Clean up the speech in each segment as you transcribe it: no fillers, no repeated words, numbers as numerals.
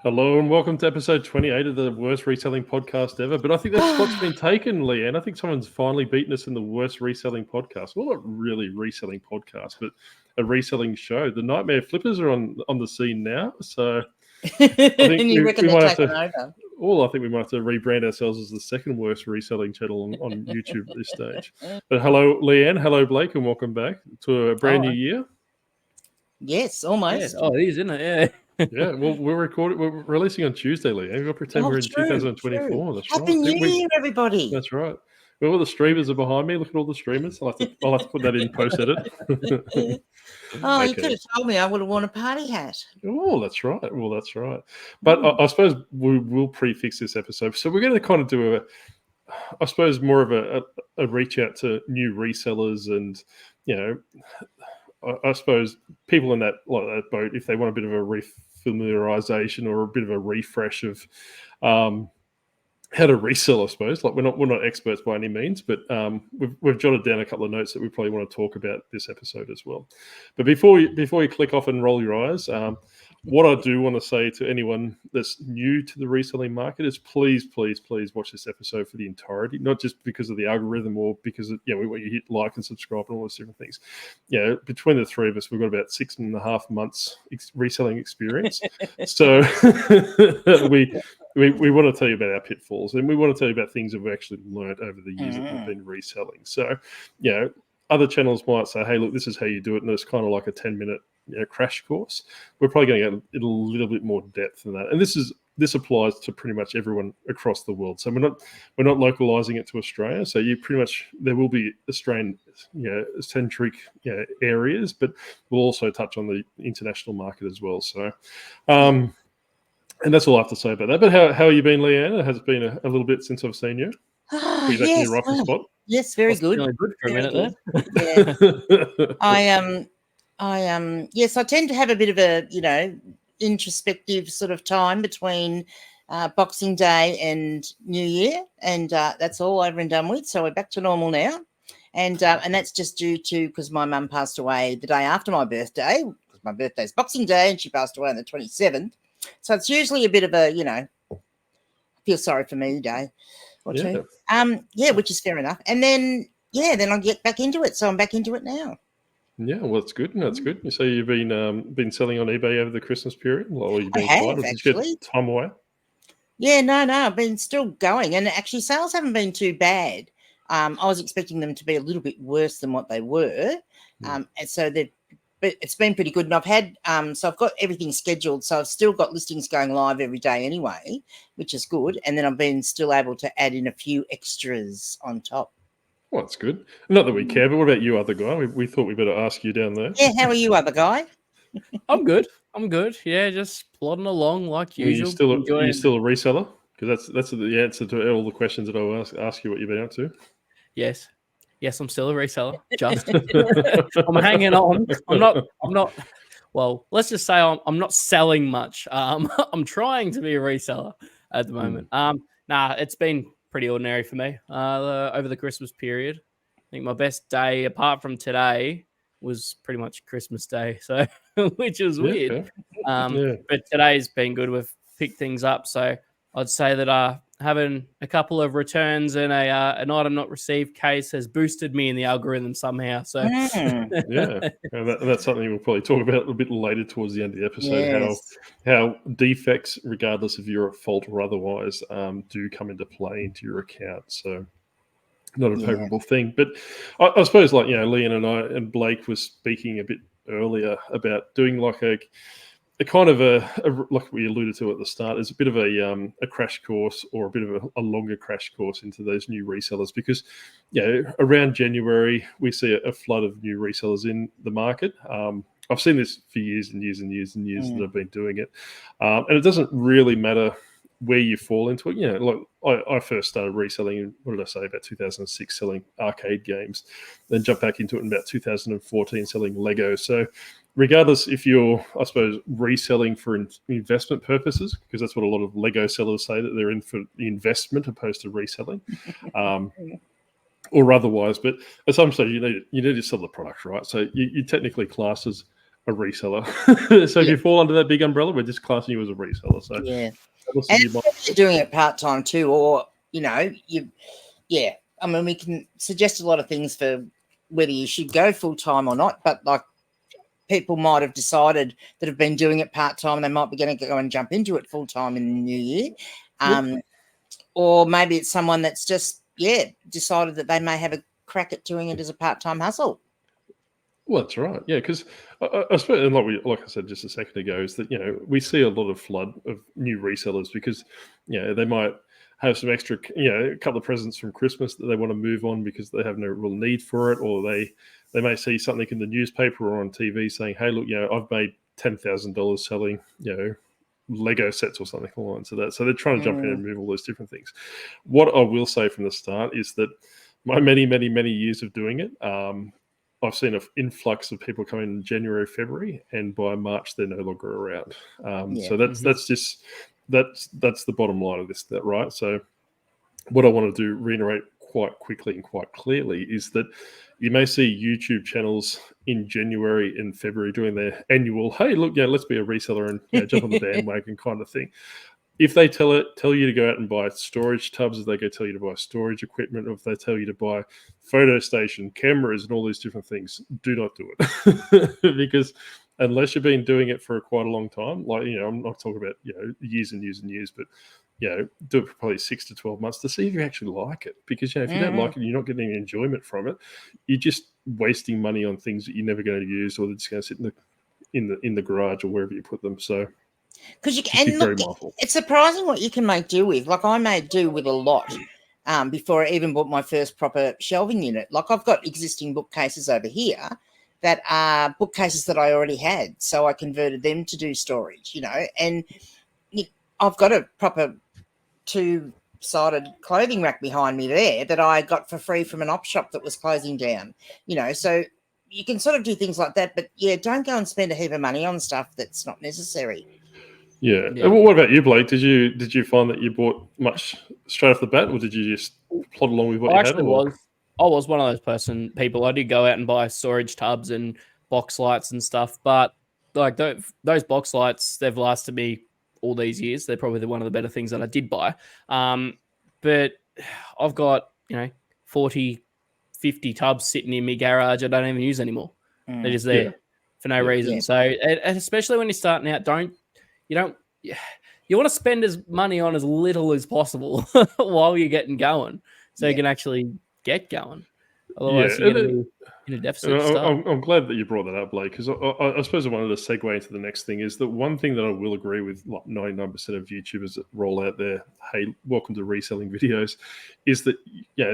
Hello and welcome to episode 28 of the worst reselling podcast ever. But I think that spot's been taken, Leanne. I think someone's finally beaten us in the worst reselling podcast. Well, not really reselling podcast, but a reselling show. The Nightmare Flippers are on the scene now. So I think and you reckon we might they're have to. taken over? Well, I think we might have to rebrand ourselves as the second worst reselling channel on YouTube at this stage. But hello, Leanne. Hello, Blake, and welcome back to a brand new year. Yes, almost. Yeah. Oh, it is, isn't it? Yeah. Yeah, well, we're releasing on Tuesday, Leanne. We've got to pretend we're in 2024. True. That's Happy right. New Year, everybody. That's right. Well, all the streamers are behind me. Look at all the streamers. I'll have to put that in post-edit. Oh, you could have told me. I would have worn a party hat. Oh, that's right. Well, that's right. But I suppose we will prefix this episode. So we're going to kind of do I suppose, more of a reach out to new resellers and, you know, I suppose people in that boat, if they want a bit of a refamiliarization or a bit of a refresh of how to resell, I suppose. Like we're not experts by any means, but we've jotted down a couple of notes that we probably want to talk about this episode as well. But before you click off and roll your eyes, what I do want to say to anyone that's new to the reselling market is please watch this episode for the entirety, not just because of the algorithm or because of, we want you to hit like and subscribe and all those different things. Between the three of us, we've got about 6.5 months reselling experience. So we want to tell you about our pitfalls, and we want to tell you about things that we've actually learned over the years that we've been reselling. So, other channels might say, hey, look, this is how you do it, and it's kind of like a 10-minute crash course. We're probably going to get a little bit more depth than that. And this applies to pretty much everyone across the world. So we're not localizing it to Australia. So there will be Australian centric areas, but we'll also touch on the international market as well. So and that's all I have to say about that. But how have you been, Leanne? It has been a little bit since I've seen you. Yes, spot? yes, very good. Feeling good for a minute there. Yeah. Yes, I tend to have a bit of a, introspective sort of time between Boxing Day and New Year, and that's all over and done with. So we're back to normal now, and that's just due to because my mum passed away the day after my birthday. My birthday's Boxing Day, and she passed away on the 27th. So it's usually a bit of a, feel sorry for me day or two. Which is fair enough. And then I get back into it. So I'm back into it now. Yeah, well, that's good. That's good. So you've been selling on eBay over the Christmas period? Or you've been quiet? Or did you get time away? Yeah, no, I've been still going. And actually sales haven't been too bad. I was expecting them to be a little bit worse than what they were. And so but it's been pretty good. And I've had, so I've got everything scheduled. So I've still got listings going live every day anyway, which is good. And then I've been still able to add in a few extras on top. Well, that's good. Not that we care, but what about you, other guy? We thought we better ask you down there. Yeah, how are you, other guy? I'm good. Yeah, just plodding along like usual. You're still a reseller? Because that's the answer to all the questions that I'll ask you what you've been up to. Yes, I'm still a reseller. Just I'm hanging on. I'm not. Well, let's just say I'm not selling much. I'm trying to be a reseller at the moment. It's been pretty ordinary for me over the Christmas period. I think my best day, apart from today, was pretty much Christmas Day, so which is weird. Okay. But today's been good. We've picked things up, so I'd say that having a couple of returns and an item not received case has boosted me in the algorithm somehow. So that's something we'll probably talk about a bit later towards the end of the episode. Yes. How defects, regardless if you're at fault or otherwise, do come into play into your account. So not a favorable thing. But I suppose, like, Leanne and I and Blake was speaking a bit earlier about doing like a kind of like we alluded to at the start, is a bit of a crash course or a bit of a longer crash course into those new resellers, because around January we see a flood of new resellers in the market. I've seen this for years and years and years and years that I've been doing it, and it doesn't really matter where you fall into it. Like I first started reselling in, what did I say, about 2006, selling arcade games, then jumped back into it in about 2014 selling Lego. So regardless if you're, I suppose, reselling for investment purposes, because that's what a lot of Lego sellers say, that they're in for the investment opposed to reselling, or otherwise. But at some stage, you need to sell the product, right? So you technically class as a reseller. So if you fall under that big umbrella, we're just classing you as a reseller. So Yeah. also And you might, if you're doing it part-time too, or, yeah, I mean, we can suggest a lot of things for whether you should go full-time or not, but like people might have decided that have been doing it part-time, and they might be going to go and jump into it full-time in the new year. Or maybe it's someone that's just, decided that they may have a crack at doing it as a part-time hustle. well, that's right. Yeah, because I suppose, and like I said just a second ago, is that, we see a lot of flood of new resellers because, they might have some extra, a couple of presents from Christmas that they want to move on because they have no real need for it, or they may see something in the newspaper or on TV saying, hey, look, I've made $10,000 selling, Lego sets or something along to that. So they're trying to jump in and move all those different things. What I will say from the start is that my many, many, many years of doing it, I've seen an influx of people come in January, February, and by March they're no longer around. So that's the bottom line of this, right? So what I want to do, reiterate quite quickly and quite clearly, is that you may see YouTube channels in January and February doing their annual, hey, look, let's be a reseller and jump on the bandwagon kind of thing. If they tell you to go out and buy storage tubs, if they go tell you to buy storage equipment, or if they tell you to buy photo station cameras and all these different things, do not do it. Because unless you've been doing it for quite a long time, like, I'm not talking about, years and years and years, but, do it for probably 6 to 12 months to see if you actually like it. Because, if you don't like it and you're not getting any enjoyment from it, you're just wasting money on things that you're never going to use, or they're just going to sit in the garage or wherever you put them. So, because it's surprising what you can make do with. Like, I made do with a lot before I even bought my first proper shelving unit. Like, I've got existing bookcases over here that are bookcases that I already had, so I converted them to do storage, and I've got a proper 2-sided clothing rack behind me there that I got for free from an op shop that was closing down, so you can sort of do things like that. But don't go and spend a heap of money on stuff that's not necessary. Yeah. And what about you, Blake? Did you find that you bought much straight off the bat, or did you just plod along with what you had? I was one of those people. I did go out and buy storage tubs and box lights and stuff, but like those box lights, they've lasted me all these years. They're probably one of the better things that I did buy. But I've got 40, 50 tubs sitting in my garage I don't even use anymore. They're just there for no reason. So, and especially when you're starting out, you want to spend as money on as little as possible while you're getting going, so you can actually get going. Otherwise, you're going to be in a deficit. I'm glad that you brought that up, Blake, because I suppose I wanted to segue into the next thing. Is that one thing that I will agree with, like 99% of YouTubers that roll out their "Hey, welcome to reselling" videos, is that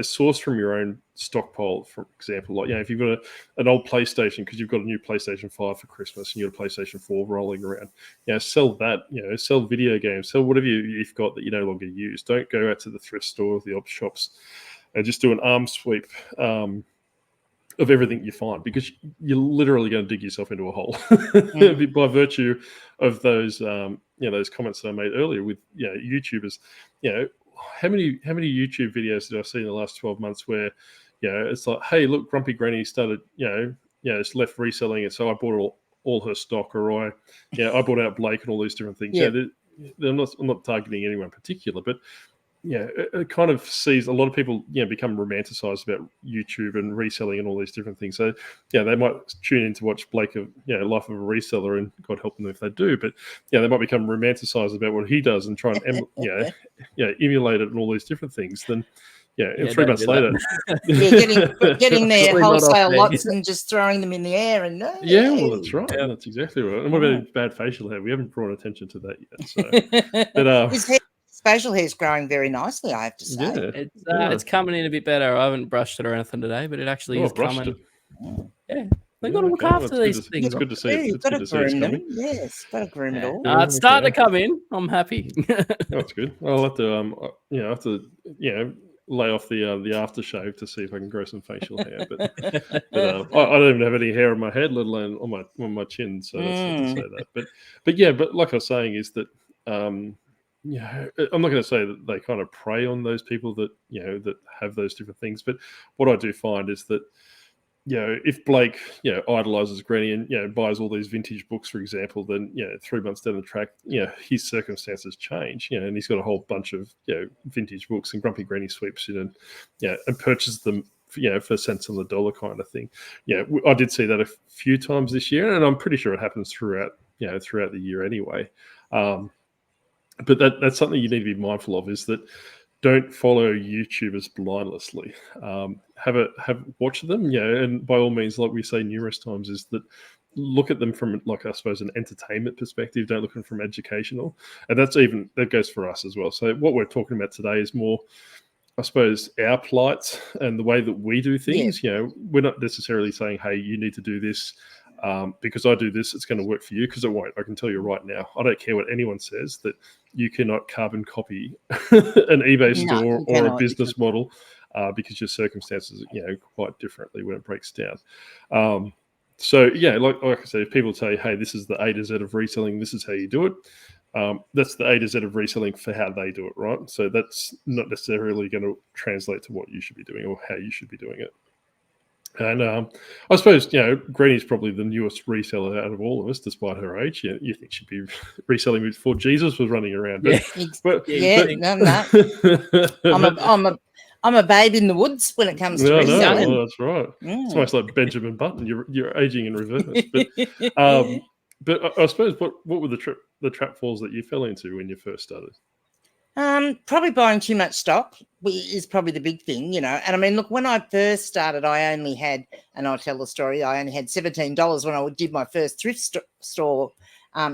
source from your own stockpile. For example, like if you've got an old PlayStation because you've got a new PlayStation 5 for Christmas and you've got a PlayStation 4 rolling around, sell that. Sell video games, sell whatever you've got that you no longer use. Don't go out to the thrift store or the op shops and just do an arm sweep of everything you find, because you're literally going to dig yourself into a hole by virtue of those those comments that I made earlier with YouTubers. How many YouTube videos did I see in the last 12 months where it's like, hey, look, Grumpy Granny started it's left reselling it, so I bought all her stock, or I bought out Blake and all these different things. I'm not targeting anyone in particular, but it kind of sees a lot of people, become romanticized about YouTube and reselling and all these different things. So, they might tune in to watch Blake of, Life of a Reseller, and God help them if they do. But, they might become romanticized about what he does and try and, emulate it and all these different things. Then, and 3 months later, getting their wholesale lots and just throwing them in the air. And well, that's right. Yep. That's exactly right. And what about bad facial hair? We haven't drawn attention to that yet. So, but facial hair is growing very nicely, I have to say. It's coming in a bit better. I haven't brushed it or anything today, but it actually is coming. They've got to look after these things. It's good to see. It's good to see it's coming. Yes, got to groom it all. It's starting to come in. I'm happy. That's good. I'll have to, lay off the aftershave to see if I can grow some facial hair. But I don't even have any hair on my head, let alone on my chin. So that's not to say that. But like I was saying, is that. I'm not going to say that they kind of prey on those people that that have those different things, but what I do find is that if Blake, idolizes Granny and, buys all these vintage books, for example, then, 3 months down the track, his circumstances change, and he's got a whole bunch of, vintage books, and Grumpy Granny sweeps in and purchases them, for cents on the dollar kind of thing. I did see that a few times this year, and I'm pretty sure it happens throughout the year anyway. But that's something you need to be mindful of, is that don't follow YouTubers blindlessly. Watch them, and by all means, like we say numerous times, is that look at them from, like, I suppose, an entertainment perspective. Don't look at them from educational, and that goes for us as well. So what we're talking about today is more, I suppose, our plight and the way that we do things. We're not necessarily saying, hey, you need to do this because I do this, it's going to work for you, because it won't. I can tell you right now, I don't care what anyone says, that you cannot carbon copy an eBay store or a business model because your circumstances are quite differently when it breaks down. So like I said, if people say, hey, this is the A to Z of reselling, this is how you do it, that's the A to Z of reselling for how they do it, right? So that's not necessarily going to translate to what you should be doing or how you should be doing it. And I suppose, Granny's probably the newest reseller out of all of us, despite her age. You think she'd be reselling before Jesus was running around. I'm a babe in the woods when it comes to reselling. No, that's right. It's almost like Benjamin Button. You're aging in reverse. But I suppose what were the trapfalls that you fell into when you first started? Probably buying too much stock is probably the big thing, And I mean, look, when I first started, I only had, and I'll tell the story, I only had $17 when I did my first thrift store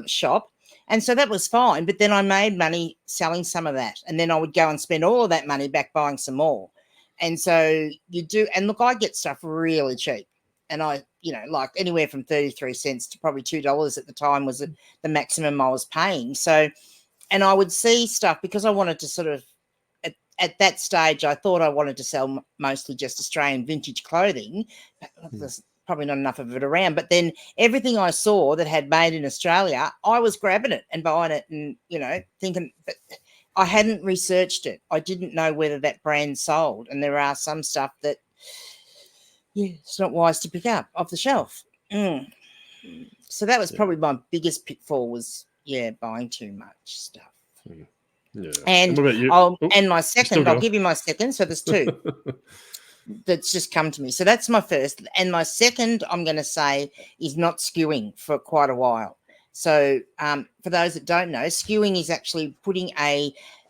shop. And so that was fine. But then I made money selling some of that. And then I would go and spend all of that money back buying some more. And so you do. And look, I get stuff really cheap. And I, like anywhere from 33 cents to probably $2 at the time was the maximum I was paying. So, and I would see stuff because I wanted to sort of, at that stage, I thought I wanted to sell mostly just Australian vintage clothing. There's probably not enough of it around. But then everything I saw that had made in Australia, I was grabbing it and buying it and, thinking, but I hadn't researched it. I didn't know whether that brand sold. And there are some stuff that, it's not wise to pick up off the shelf. So that was probably my biggest pitfall was, buying too much stuff. Yeah. And what about you? And my second, I'll give you my second. So there's two that's just come to me. So that's my first. And my second, I'm going to say, is not skewing for quite a while. So for those that don't know, skewing is actually putting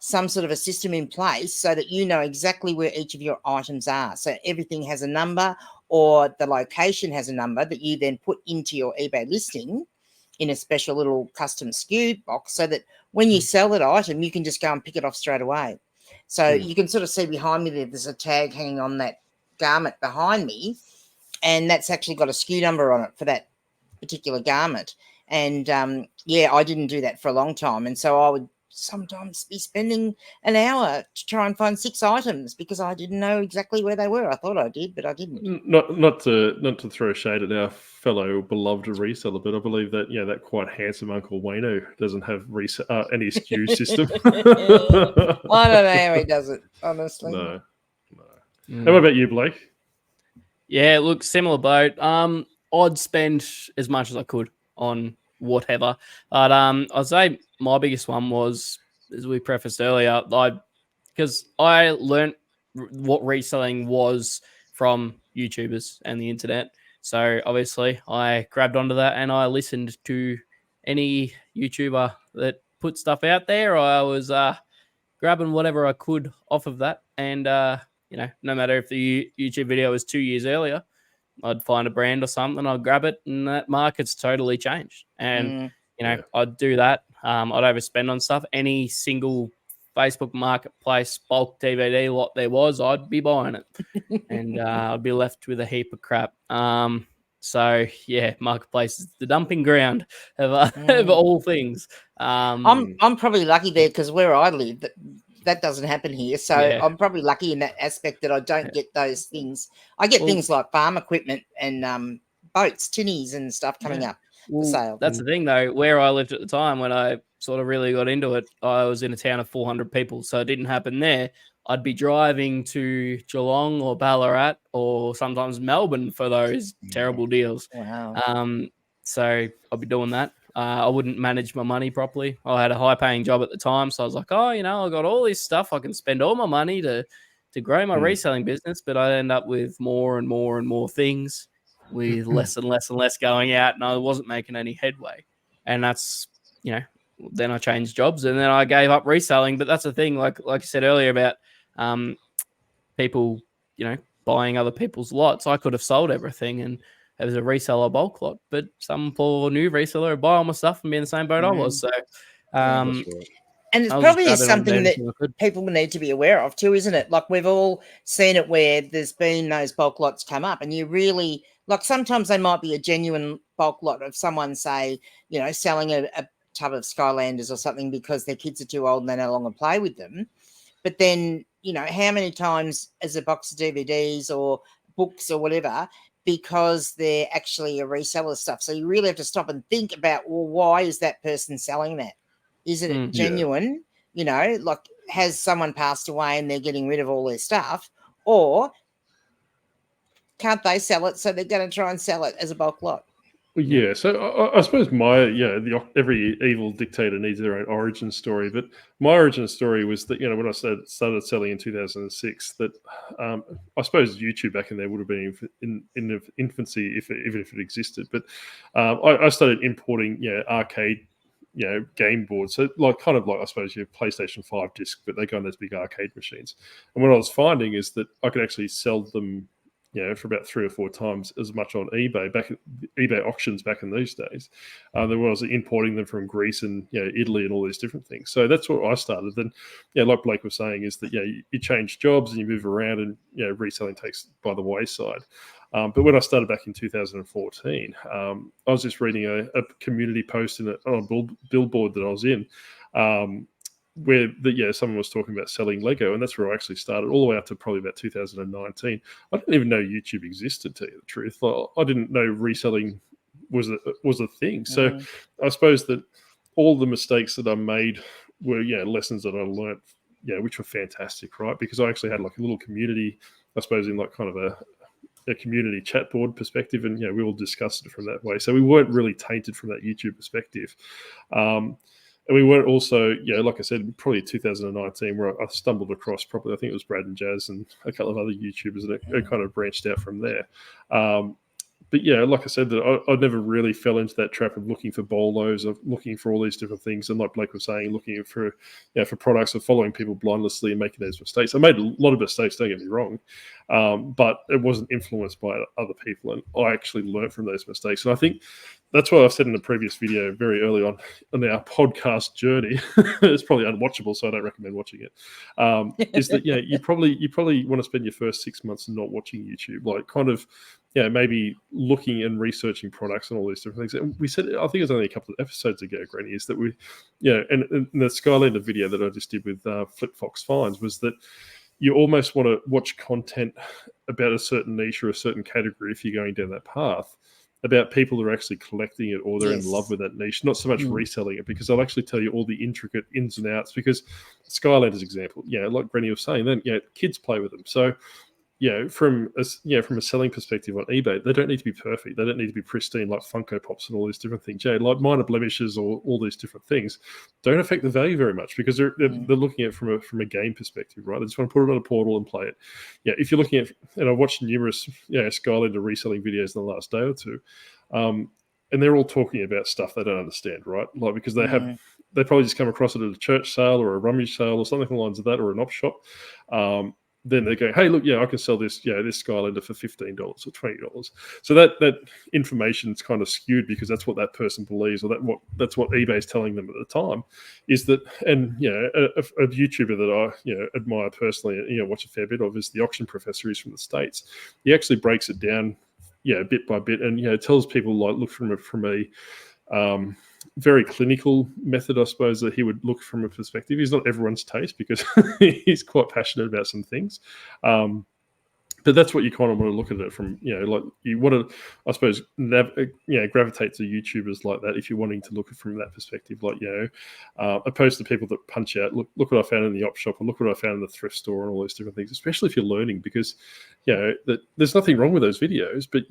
some sort of a system in place so that you know exactly where each of your items are. So everything has a number, or the location has a number that you then put into your eBay listing in a special little custom skew box, so that when you sell that item, you can just go and pick it off straight away. So you can sort of see behind me there's a tag hanging on that garment behind me, and that's actually got a SKU number on it for that particular garment. And I didn't do that for a long time, and so I would sometimes be spending an hour to try and find 6 items because I didn't know exactly where they were. I thought I did, but I didn't. Not to throw shade at our fellow beloved reseller, but I believe that that quite handsome Uncle Wayno doesn't have any SKU system. I don't know how he does it, honestly. No. And what about you, Blake? Yeah, look, similar boat. I'd spend as much as I could on whatever, but I'd say my biggest one was, as we prefaced earlier, because I learned what reselling was from YouTubers and the internet. So obviously I grabbed onto that and I listened to any YouTuber that put stuff out there. I was grabbing whatever I could off of that, and no matter if the YouTube video was 2 years earlier, I'd find a brand or something, I'd grab it, and that market's totally changed. And, I'd do that. I'd overspend on stuff. Any single Facebook marketplace bulk DVD lot there was, I'd be buying it. And I'd be left with a heap of crap. So, marketplace is the dumping ground of all things. I'm probably lucky there because where I live, that doesn't happen here. So I'm probably lucky in that aspect that I don't get those things. I get things like farm equipment and boats, tinnies and stuff coming up for sale. That's the thing, though. Where I lived at the time when I sort of really got into it, I was in a town of 400 people. So it didn't happen there. I'd be driving to Geelong or Ballarat or sometimes Melbourne for those terrible deals. Wow. So I'd be doing that. I wouldn't manage my money properly. I had a high-paying job at the time, so I was like, oh, I got all this stuff. I can spend all my money to grow my reselling business, but I end up with more and more and more things with less and less and less going out, and I wasn't making any headway. And that's, then I changed jobs, and then I gave up reselling. But that's the thing, like you said earlier about people, buying other people's lots. I could have sold everything and it was a reseller bulk lot, but some poor new reseller would buy all my stuff and be in the same boat I was. So, That's right. and it's probably something that people need to be aware of too, isn't it? Like we've all seen it where there's been those bulk lots come up, and you really sometimes they might be a genuine bulk lot of someone, say, selling a tub of Skylanders or something because their kids are too old and they no longer play with them. But then, how many times as a box of DVDs or books or whatever, because they're actually a reseller stuff. So you really have to stop and think about, well, why is that person selling that? Is it genuine? Has someone passed away and they're getting rid of all their stuff? Or can't they sell it, so they're going to try and sell it as a bulk lot? Yeah, so I suppose every evil dictator needs their own origin story. But my origin story was that, when I started selling in 2006, that I suppose YouTube back in there would have been in infancy even if it existed. But I started importing, arcade, game boards. So kind of like I suppose your PlayStation 5 disc, but they go on those big arcade machines. And what I was finding is that I could actually sell them, for about 3 or 4 times as much on eBay eBay auctions back in these days. There was importing them from Greece and Italy and all these different things. So that's what I started. Then, like Blake was saying, is that you change jobs and you move around, and reselling takes by the wayside. But when I started back in 2014, I was just reading a community post on a billboard that I was in. Where someone was talking about selling Lego, and that's where I actually started, all the way up to probably about 2019. I didn't even know YouTube existed, to tell you the truth. I didn't know reselling was a thing. So I suppose that all the mistakes that I made were lessons that I learned, which were fantastic, right? Because I actually had like a little community, I suppose, in like kind of a community chat board perspective, and we all discussed it from that way. So we weren't really tainted from that YouTube perspective. And we weren't also, like I said, probably 2019, where I stumbled across probably, I think it was Brad and Jazz and a couple of other YouTubers, and it kind of branched out from there. But like I said, that I never really fell into that trap of looking for bolos, of looking for all these different things. And like Blake was saying, looking for products, or following people blindlessly and making those mistakes. I made a lot of mistakes, don't get me wrong, but it wasn't influenced by other people. And I actually learned from those mistakes. And I think that's what I've said in the previous video very early on in our podcast journey. It's probably unwatchable, so I don't recommend watching it. Is that you probably want to spend your first 6 months not watching YouTube, like kind of maybe looking and researching products and all these different things. And we said, I think it was only a couple of episodes ago, Granny, is that we and the Skylander video that I just did with Flip Fox Finds was that you almost want to watch content about a certain niche or a certain category if you're going down that path, about people who are actually collecting it, or they're in love with that niche, not so much reselling it, because I'll actually tell you all the intricate ins and outs. Because Skylander's example, like Granny was saying, then kids play with them. So from a selling perspective on eBay, they don't need to be perfect. They don't need to be pristine like Funko Pops and all these different things. Like minor blemishes or all these different things don't affect the value very much, because they're looking at it from a game perspective, right? They just want to put it on a portal and play it. If you're looking at, and I've watched numerous Skylander reselling videos in the last day or two, and they're all talking about stuff they don't understand, right? Like, because they probably just come across it at a church sale or a rummage sale or something along the lines of that, or an op shop. Then they go, hey, look, I can sell this, this Skylander for $15 or $20. So that information is kind of skewed, because that's what that person believes, or that's what eBay is telling them at the time. Is that, and a YouTuber that I admire personally, and watch a fair bit of, is the Auction Professor. He's from the States. He actually breaks it down, bit by bit, and tells people, like, look from a very clinical method, I suppose, that he would look from a perspective. He's not everyone's taste, because he's quite passionate about some things. But that's what you kind of want to look at it from, like you want to, I suppose, gravitate to YouTubers like that if you're wanting to look at it from that perspective. Like, opposed to people that punch out, look what I found in the op shop, or look what I found in the thrift store, and all those different things. Especially if you're learning, because that there's nothing wrong with those videos, but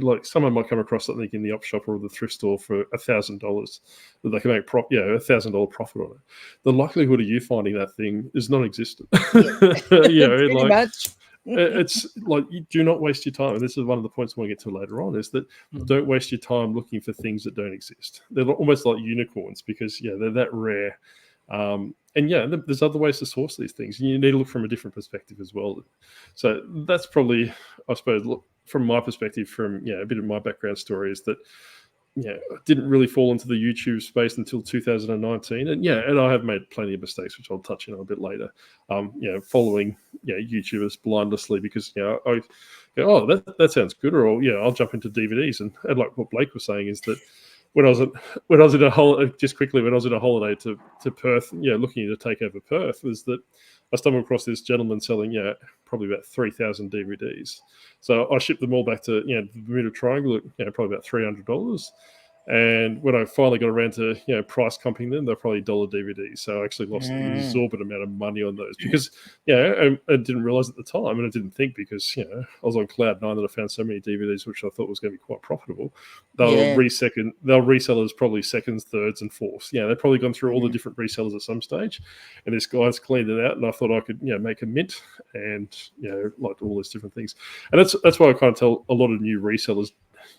like someone might come across something in the op shop or the thrift store for $1,000 that they can make $1,000 profit on it. The likelihood of you finding that thing is non-existent. Pretty much. It's like, you do not waste your time. And this is one of the points I want to get to later on, is that don't waste your time looking for things that don't exist. They're almost like unicorns, because they're that rare. And there's other ways to source these things. You need to look from a different perspective as well. So that's probably, I suppose, from my perspective, from a bit of my background story, is that I didn't really fall into the YouTube space until 2019, and I have made plenty of mistakes, which I'll touch on a bit later. Following YouTubers blindlessly, because I go, oh, that sounds good, or I'll jump into DVDs, and like what Blake was saying is that when I was in a holiday to Perth, looking to take over Perth, was that I stumbled across this gentleman selling, probably about 3,000 DVDs. So I shipped them all back to, the Bermuda Triangle at, probably about $300. And when I finally got around to, price comping them, they're probably $1 DVDs. So I actually lost an exorbitant amount of money on those, because, I didn't realize at the time, and I didn't think, because, I was on cloud nine that I found so many DVDs, which I thought was going to be quite profitable. They'll resell as probably seconds, thirds, and fourths. They've probably gone through all the different resellers at some stage, and this guy's cleaned it out, and I thought I could, make a mint, and, like all those different things. And that's why I kind of tell a lot of new resellers,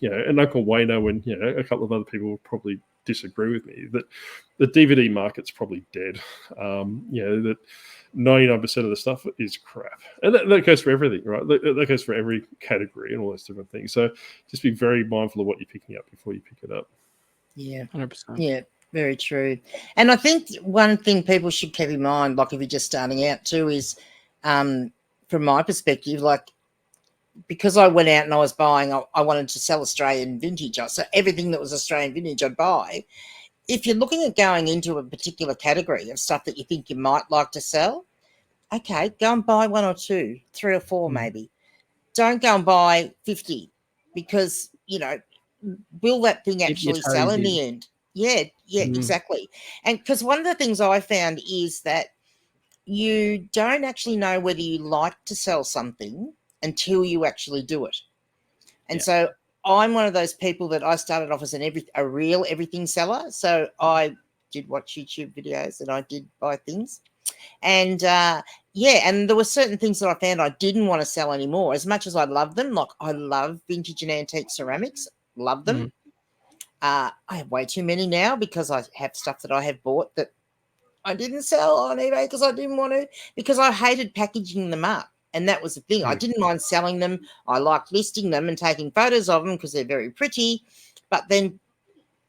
and Uncle Wayno and a couple of other people will probably disagree with me, that the DVD market's probably dead. That 99% of the stuff is crap, and that goes for everything, right? That goes for every category and all those different things. So just be very mindful of what you're picking up before you pick it up. Yeah, 100%. Yeah, very true. And I think one thing people should keep in mind, like if you're just starting out too, is from my perspective, like, because I went out and I was buying, I wanted to sell Australian vintage. So everything that was Australian vintage I'd buy. If you're looking at going into a particular category of stuff that you think you might like to sell, okay, go and buy 1 or 2, 3 or 4 maybe. Don't go and buy 50, because, will that thing actually sell in the end? Yeah, exactly. And because one of the things I found is that you don't actually know whether you like to sell something until you actually do it. And so I'm one of those people that I started off as a real everything seller. So I did watch YouTube videos and I did buy things. And and there were certain things that I found I didn't want to sell anymore, as much as I love them. Like, I love vintage and antique ceramics, love them. I have way too many now, because I have stuff that I have bought that I didn't sell on eBay because I didn't want to, because I hated packaging them up. And that was the thing. I didn't mind selling them. I liked listing them and taking photos of them because they're very pretty. But then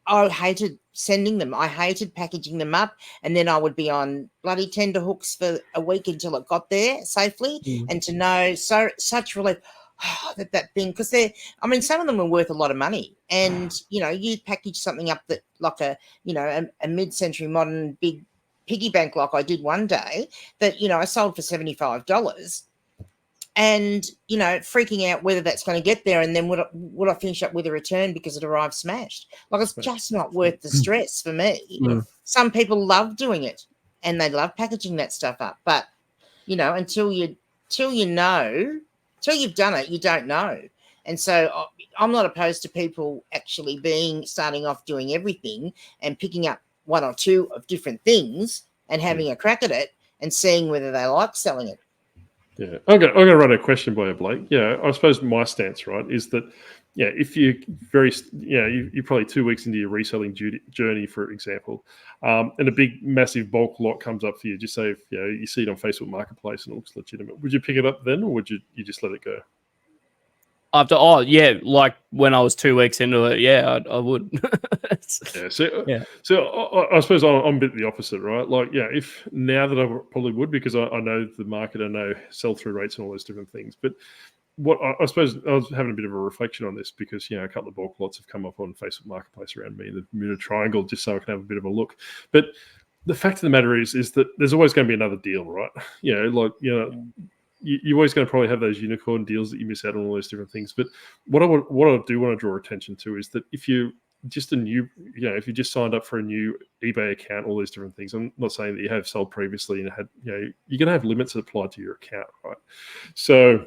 I hated sending them. I hated packaging them up. And then I would be on bloody tenterhooks for a week until it got there safely. And to know such relief, that thing, because some of them were worth a lot of money. And, you package something up that like a mid-century modern big piggy bank like I did one day that, I sold for $75. And, freaking out whether that's going to get there, and then would I finish up with a return because it arrived smashed? Like, it's just not worth the stress for me. Some people love doing it and they love packaging that stuff up. But, until you've done it, you don't know. And so I'm not opposed to people actually starting off doing everything and picking up 1 or 2 of different things and having a crack at it and seeing whether they like selling it. Yeah, I'm going to run a question by you, Blake. I suppose my stance, right, is that, if you're you're probably 2 weeks into your reselling journey, for example, and a big, massive bulk lot comes up for you, just say, if, you see it on Facebook Marketplace and it looks legitimate, would you pick it up then, or would you just let it go? Like when I was 2 weeks into it, I would. So I suppose I'm a bit the opposite, right? Like, if now that I probably would, because I know the market, I know sell-through rates and all those different things. But what I suppose I was having a bit of a reflection on this, because a couple of bulk lots have come up on Facebook Marketplace around me, the Bermuda Triangle, just so I can have a bit of a look. But the fact of the matter is that there's always going to be another deal, right? you're always going to probably have those unicorn deals that you miss out on all those different things. But what I do want to draw attention to is that if you just if you just signed up for a new eBay account, all these different things. I'm not saying that you have sold previously and had, you're going to have limits applied to your account, right? So,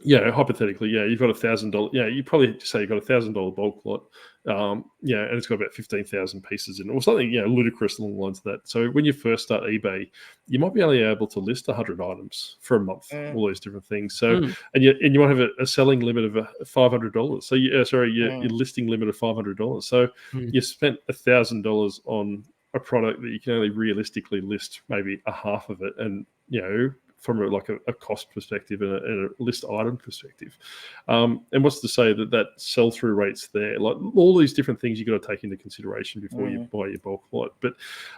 hypothetically, you've got $1,000. You probably say you've got $1,000 bulk lot. And it's got about 15,000 pieces in it, or something, ludicrous along the lines of that. So when you first start eBay, you might be only able to list 100 items for a month, all those different things. So, and you might have a selling limit of $500. So your listing limit of $500. So you spent $1,000 on a product that you can only realistically list maybe a half of it, and from a cost perspective and a list item perspective. And what's to say that sell-through rate's there? Like all these different things you've got to take into consideration before you buy your bulk lot. But,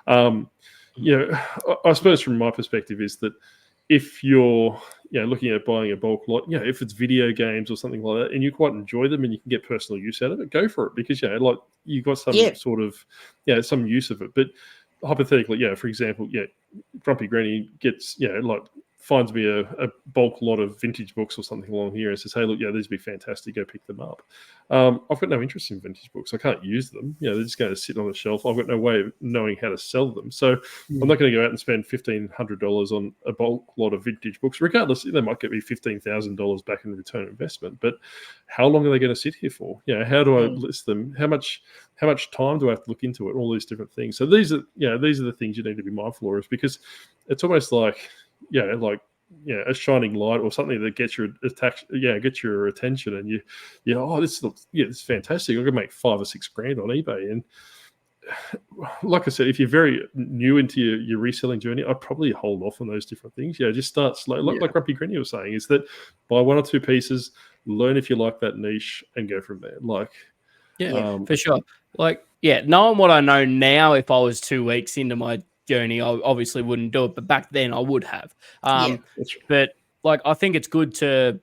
I suppose from my perspective is that if you're looking at buying a bulk lot, if it's video games or something like that, and you quite enjoy them and you can get personal use out of it, go for it, because, you've got some sort of, some use of it. But hypothetically, for example, Grumpy Granny gets, finds me a bulk lot of vintage books or something along here and says, hey, look, these would be fantastic, go pick them up. I've got no interest in vintage books. I can't use them. They're just going to sit on the shelf. I've got no way of knowing how to sell them. So I'm not going to go out and spend $1,500 on a bulk lot of vintage books. Regardless, they might get me $15,000 back in return investment. But how long are they going to sit here for? How do I list them? How much time do I have to look into it? All these different things. So these are the things you need to be mindful of, because it's almost like, a shining light or something that gets your attention, and this is fantastic. I'm gonna make $5 or $6 grand on eBay. And like I said, if you're very new into your reselling journey, I'd probably hold off on those different things. Just start slow. Like Grumpy Granny was saying, is that buy one or two pieces, learn if you like that niche, and go from there. For sure. Knowing what I know now, if I was 2 weeks into my journey, I obviously wouldn't do it, but back then I would have. But I think it's good to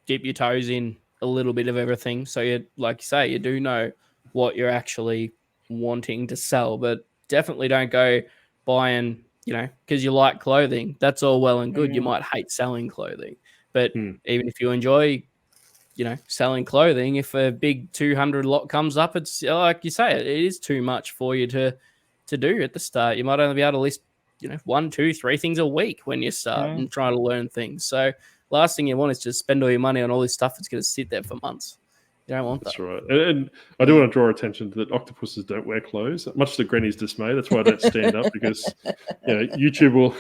dip your toes in a little bit of everything, so you, like you say, you do know what you're actually wanting to sell. But definitely don't go buying, because you like clothing. That's all well and good. You might hate selling clothing, but even if you enjoy selling clothing, if a big 200 lot comes up, it's like you say, it is too much for you to do at the start. You might only be able to list 1, 2, 3 things a week when you start and trying to learn things. So last thing you want is to spend all your money on all this stuff that's going to sit there for months. You don't want that. That's right. And I do want to draw attention to that octopuses don't wear clothes, much to Granny's dismay. That's why I don't stand up, because YouTube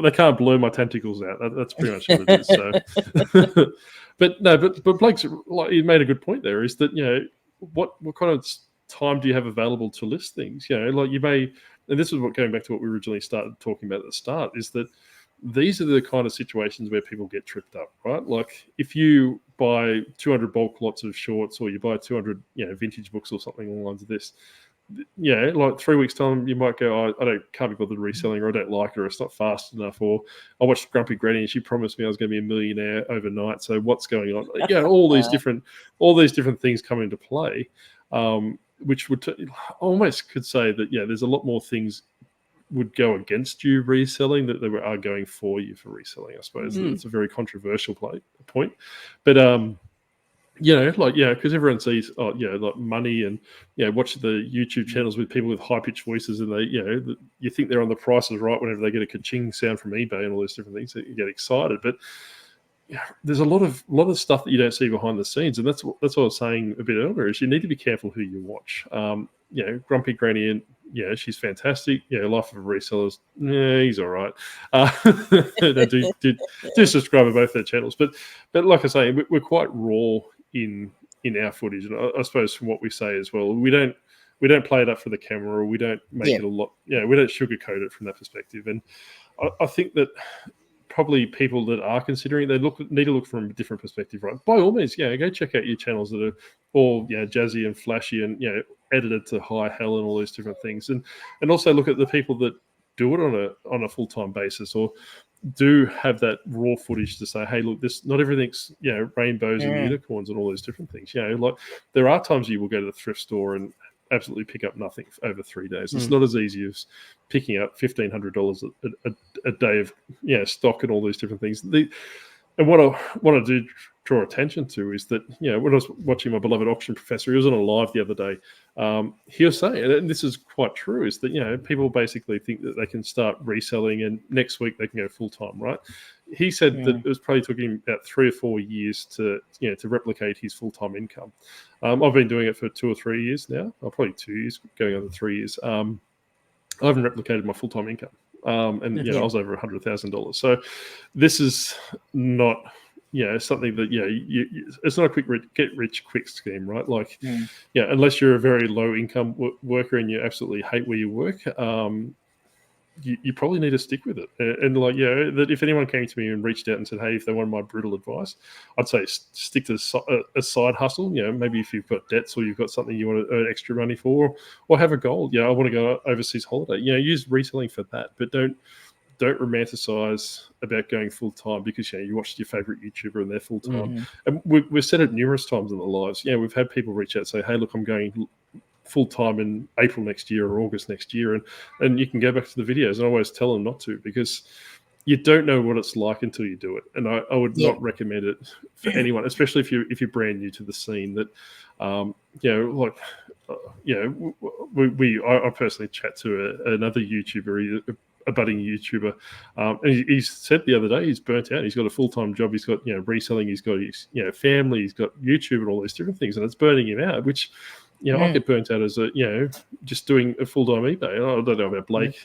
they can't blur my tentacles out. That's pretty much what it is. So but Blake's, he made a good point there, is that what kind of time do you have available to list things? You may, and this is what, going back to what we originally started talking about at the start, is that these are the kind of situations where people get tripped up, right? Like if you buy 200 bulk lots of shorts, or you buy 200 vintage books or something along the lines of this, 3 weeks time you might go, can't be bothered reselling, or I don't like it, or it's not fast enough, or I watched Grumpy Granny and she promised me I was going to be a millionaire overnight, so what's going on? All these different things come into play, which would almost could say that there's a lot more things would go against you reselling that they are going for you for reselling. I suppose it's a very controversial point, but because everyone sees money, and watch the YouTube channels with people with high pitched voices, and they you think they're on The Price is Right whenever they get a ka-ching sound from eBay and all those different things, that you get excited, but there's a lot of stuff that you don't see behind the scenes, and that's what I was saying a bit earlier, is you need to be careful who you watch. Grumpy Granny, and she's fantastic. Life of Resellers, he's all right. Do subscribe to both their channels, but like I say, we're quite raw in our footage, and I suppose from what we say as well, we don't play it up for the camera, or we don't make it a lot. We don't sugarcoat it from that perspective, and I think that probably people that are considering, need to look from a different perspective, right? By all means, go check out your channels that are all jazzy and flashy and edited to high hell and all these different things, and also look at the people that do it on a full-time basis, or do have that raw footage to say, hey, look, this, not everything's rainbows and unicorns and all those different things. Like there are times you will go to the thrift store and absolutely pick up nothing over 3 days. It's not as easy as picking up $1,500 a day of stock and all these different things. And what I do draw attention to is that, when I was watching my beloved auction professor, he was on a live the other day. He was saying, and this is quite true, is that, people basically think that they can start reselling and next week they can go full time, right? He said that it was probably took him about 3 or 4 years to replicate his full time income. I've been doing it for 2 or 3 years now, probably 2 years, going on to 3 years. I haven't replicated my full time income. I was over $100,000. So this is not, something that, it's not a quick get rich quick scheme, right? Like, unless you're a very low income worker and you absolutely hate where you work, you probably need to stick with it. And that if anyone came to me and reached out and said, hey, if they wanted my brutal advice, I'd say stick to a side hustle. Maybe if you've got debts or you've got something you want to earn extra money for, or have a goal. I want to go overseas holiday. Use reselling for that, but don't romanticize about going full time because you watched your favorite YouTuber and they're full time. And we've said it numerous times in the lives. We've had people reach out and say, hey, look, I'm going full time in April next year or August next year, and you can go back to the videos. And I always tell them not to, because you don't know what it's like until you do it. And I would not recommend it for anyone, especially if you're brand new to the scene. That I personally chat to another YouTuber, a budding YouTuber, and he said the other day he's burnt out. He's got a full-time job. He's got reselling. He's got his family. He's got YouTube and all these different things, and it's burning him out. Which I get burnt out as just doing a full-time eBay. I don't know about Blake.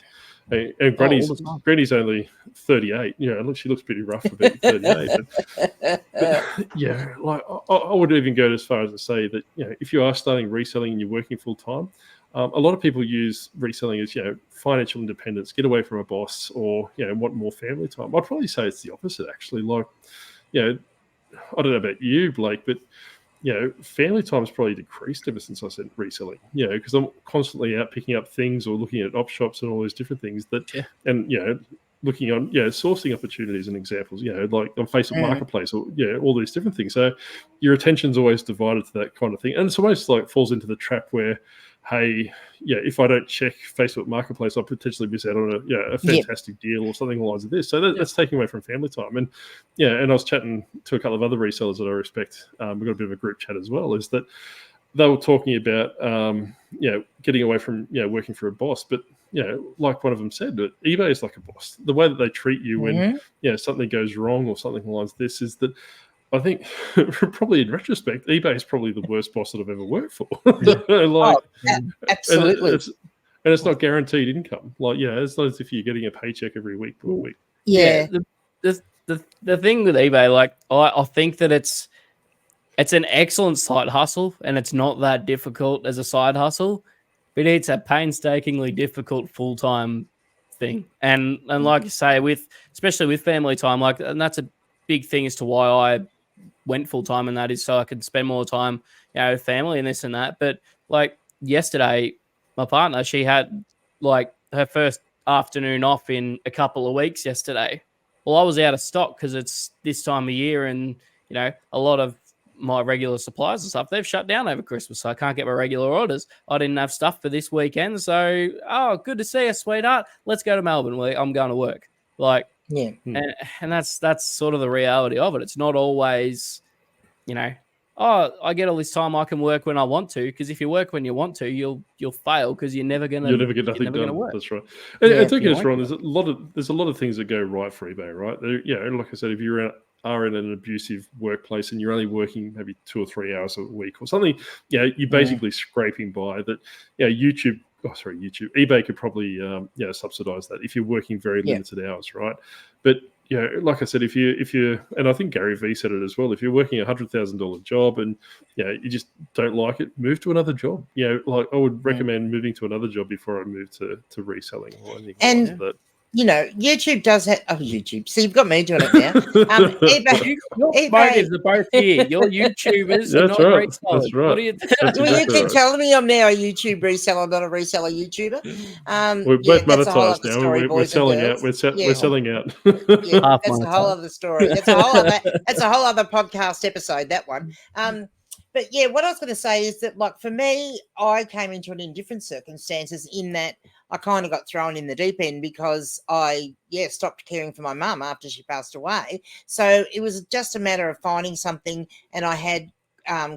And Granny's only 38. She looks pretty rough for being 38. but I would even go as far as to say that if you are starting reselling and you're working full-time, a lot of people use reselling as financial independence, get away from a boss, or want more family time. I'd probably say it's the opposite, actually. I don't know about you, Blake, but family time's probably decreased ever since I said reselling. Because I'm constantly out picking up things or looking at op shops and all those different things and looking on sourcing opportunities and examples. Like on Facebook Marketplace or all these different things. So your attention's always divided to that kind of thing, and it's almost like falls into the trap where, hey, if I don't check Facebook Marketplace, I'll potentially miss out on a fantastic deal or something along like this. So that's taking away from family time. And and I was chatting to a couple of other resellers that I respect. We've got a bit of a group chat as well. Is that they were talking about getting away from working for a boss, but like one of them said, that eBay is like a boss. The way that they treat you when something goes wrong or something like this is that. I think probably in retrospect, eBay is probably the worst boss that I've ever worked for. Absolutely. And it's not guaranteed income. It's not as if you're getting a paycheck every week per week. Yeah. The thing with eBay, I think that it's an excellent side hustle, and it's not that difficult as a side hustle, but it's a painstakingly difficult full-time thing. And like you say, especially with family time, and that's a big thing as to why I went full time, and that is so I could spend more time, with family and this and that. But yesterday, my partner, she had her first afternoon off in a couple of weeks yesterday. Well, I was out of stock because it's this time of year, and a lot of my regular suppliers and stuff, they've shut down over Christmas, so I can't get my regular orders. I didn't have stuff for this weekend, so good to see you, sweetheart. Let's go to Melbourne. I'm going to work. And that's sort of the reality of it. It's not always, I get all this time, I can work when I want to. Because if you work when you want to, you'll fail because you'll never get nothing done. That's right. And don't get us wrong. There's a lot of things that go right for eBay, right? And like I said, if you are in an abusive workplace and you're only working maybe 2 or 3 hours a week or something, you're basically scraping by that. eBay could probably subsidize that if you're working very limited hours, right? But like I said, if you and I think Gary Vee said it as well, if you're working $100,000 job and you just don't like it, move to another job. I would recommend moving to another job before I move to reselling or anything like that. YouTube does have YouTube. So you've got me doing it now. Your motives are both here. You're YouTubers. That's not right. resellers. That's right. What are you you keep telling me I'm now a YouTube reseller, not a reseller YouTuber. We're both monetized now. We're selling out. We're selling out. That's a whole other story. That's a whole other podcast episode. That one. But yeah, what I was going to say is that, like, for me, I came into it in different circumstances in that I kind of got thrown in the deep end because I stopped caring for my mum after she passed away. So it was just a matter of finding something, and I had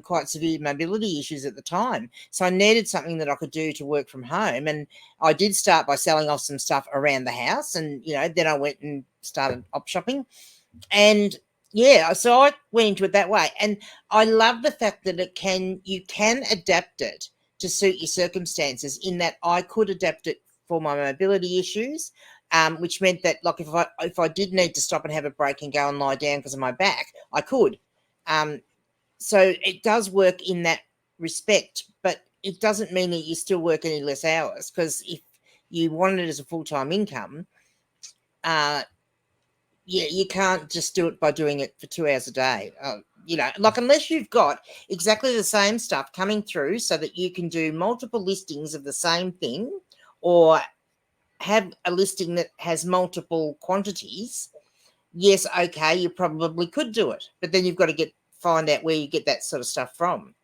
quite severe mobility issues at the time. So I needed something that I could do to work from home. And I did start by selling off some stuff around the house. And, then I went and started op shopping. And so I went into it that way. And I love the fact that you can adapt it to suit your circumstances, in that I could adapt it for my mobility issues, which meant that, like, if I did need to stop and have a break and go and lie down because of my back, I could. So it does work in that respect, but it doesn't mean that you still work any less hours, because if you want it as a full-time income, you can't just do it by doing it for 2 hours a day. Like, unless you've got exactly the same stuff coming through so that you can do multiple listings of the same thing, or have a listing that has multiple quantities, yes, okay, you probably could do it. But then you've got to find out where you get that sort of stuff from.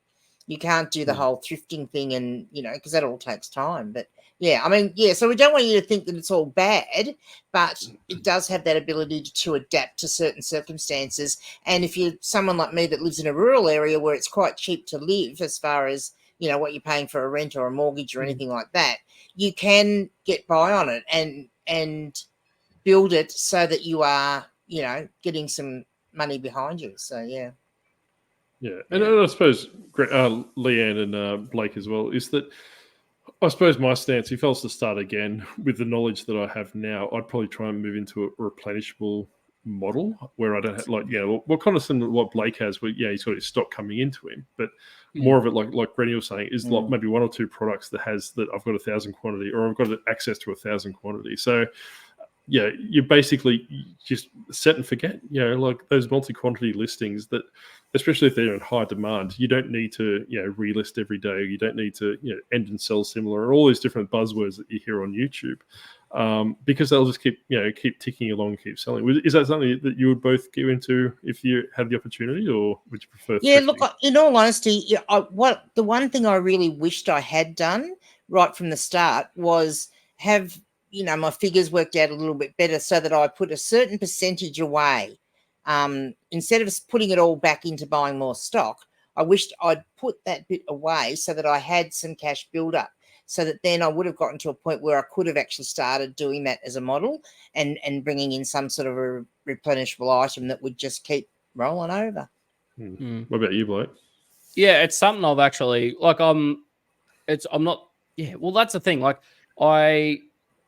You can't do the whole thrifting thing, and because that all takes time. But so we don't want you to think that it's all bad, but it does have that ability to adapt to certain circumstances. And if you're someone like me that lives in a rural area where it's quite cheap to live, as far as what you're paying for a rent or a mortgage or anything like that, you can get by on it and build it so that you are getting some money behind you. So Yeah, and I suppose Leanne and Blake as well, is that I suppose my stance, if I was to start again with the knowledge that I have now, I'd probably try and move into a replenishable model where I don't have, what kind of similar to what Blake has, where he's got his stock coming into him, but more of it like Rennie was saying is like maybe one or two products that I've got 1,000 quantity, or I've got access to 1,000 quantity. So you basically just set and forget, like those multi-quantity listings that, especially if they're in high demand, you don't need to, relist every day. You don't need to, end and sell similar, or all these different buzzwords that you hear on YouTube, because they'll just keep ticking along and keep selling. Is that something that you would both go into if you had the opportunity, or would you prefer? Yeah, look, in all honesty, the one thing I really wished I had done right from the start was have my figures worked out a little bit better, so that I put a certain percentage away. Instead of putting it all back into buying more stock, I wished I'd put that bit away so that I had some cash build up, so that then I would have gotten to a point where I could have actually started doing that as a model and bringing in some sort of a replenishable item that would just keep rolling over. What about you, Blake? Yeah, it's something I've actually, well, that's the thing. Like, I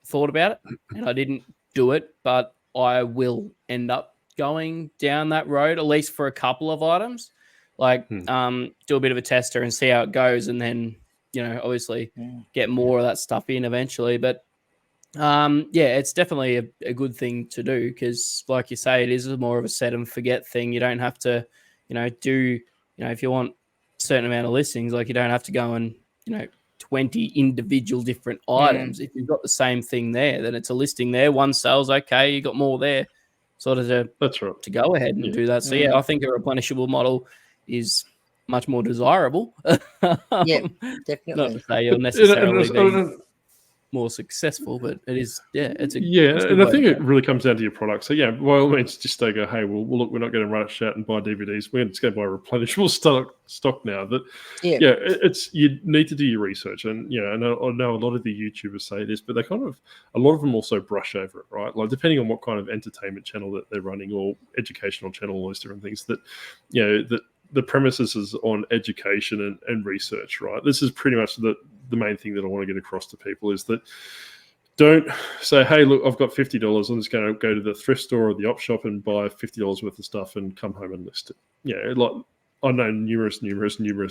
thought about it and I didn't do it, but I will end up going down that road, at least for a couple of items. Like, do a bit of a tester and see how it goes, and then obviously get more of that stuff in eventually. But it's definitely a good thing to do, because, like you say, it is more of a set and forget thing. You don't have to do if you want a certain amount of listings, like, you don't have to go and 20 individual different items. If you've got the same thing there, then it's a listing there. One sells, okay, you got more there, sort of that's right, to go ahead and do that. So I think a replenishable model is much more desirable. Yeah, definitely. Not to say you're necessarily being more successful, but it is, it's a and I think it really comes down to your product. So by all means, just go, hey, well look, we're not going to rush out and buy DVDs. We're just going to buy replenishable stock now. But it's, you need to do your research, and I know a lot of the YouTubers say this, but they kind of, a lot of them also brush over it, right? Like, depending on what kind of entertainment channel that they're running, or educational channel, all those different things, that that the premises is on education and research, right? This is pretty much the main thing that I want to get across to people, is that don't say, hey, look, I've got $50. I'm just going to go to the thrift store or the op shop and buy $50 worth of stuff and come home and list it. Like, I know numerous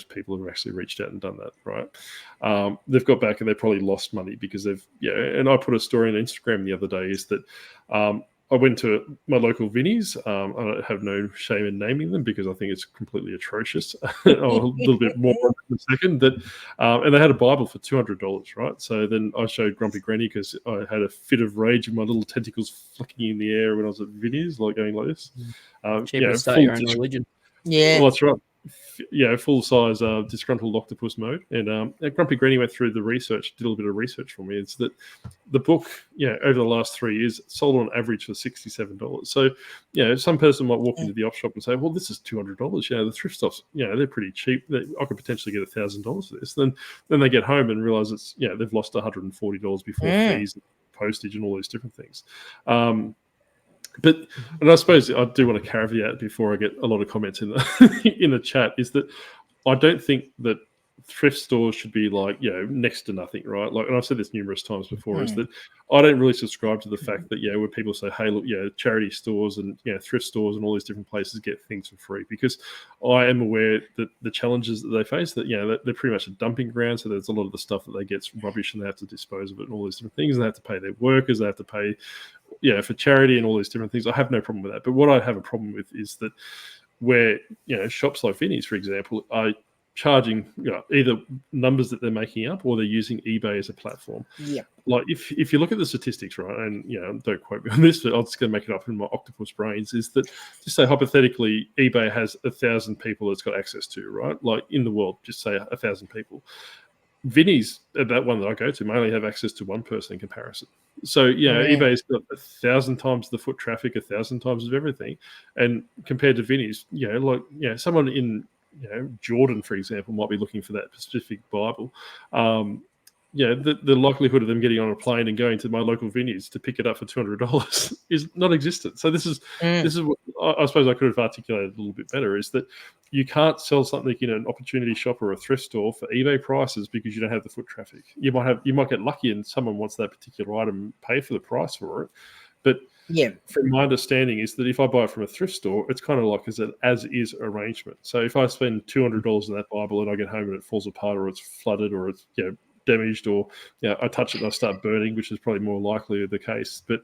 people have actually reached out and done that, right? They've got back and they probably lost money because and I put a story on Instagram the other day, is that I went to my local Vinnies. I have no shame in naming them because I think it's completely atrocious. A little bit more in a second. And they had a Bible for $200, right? So then I showed Grumpy Granny because I had a fit of rage and my little tentacles flicking in the air when I was at Vinnies, like going like this. Cheaper to start your own religion. Yeah. Well, that's right. full size disgruntled octopus mode. And Grumpy Granny went through the research, did a little bit of research for me. It's that the book, over the last 3 years, sold on average for $67. So, some person might walk into the op shop and say, well, this is $200. The thrift stuff's, they're pretty cheap. I could potentially get $1,000 for this. Then they get home and realize it's, they've lost $140 before fees and postage and all these different things. But I suppose I do want to caveat before I get a lot of comments in the in the chat is that I don't think that thrift stores should be like next to nothing, right? Like, and I've said this numerous times before, is that I don't really subscribe to the fact that when people say, hey, look, charity stores and thrift stores and all these different places get things for free, because I am aware that the challenges that they face, that they're pretty much a dumping ground. So there's a lot of the stuff that they get's rubbish and they have to dispose of it and all these different things, and they have to pay their workers, they have to pay for charity and all these different things. I have no problem with that. But what I have a problem with is that where shops like Vinnie's, for example, are charging either numbers that they're making up or they're using eBay as a platform. Yeah. Like if you look at the statistics, right, and don't quote me on this, but I'm just going to make it up in my octopus brains, is that just say hypothetically eBay has 1,000 people it's got access to, right? Like in the world, just say 1,000 people. Vinnie's, that one that I go to, may only have access to one person in comparison. So eBay's got 1,000 times the foot traffic, 1,000 times of everything, and compared to Vinnie's, someone in Jordan, for example, might be looking for that specific Bible. The likelihood of them getting on a plane and going to my local Vinnie's to pick it up for $200 is non-existent. So this is what I suppose I could have articulated a little bit better, is that you can't sell something in an opportunity shop or a thrift store for eBay prices because you don't have the foot traffic. You might get lucky and someone wants that particular item, pay for the price for it, but from my understanding is that if I buy it from a thrift store, it's kind of like an as-is arrangement. So if I spend $200 on that Bible and I get home and it falls apart or it's flooded or it's damaged or I touch it and I start burning, which is probably more likely the case. But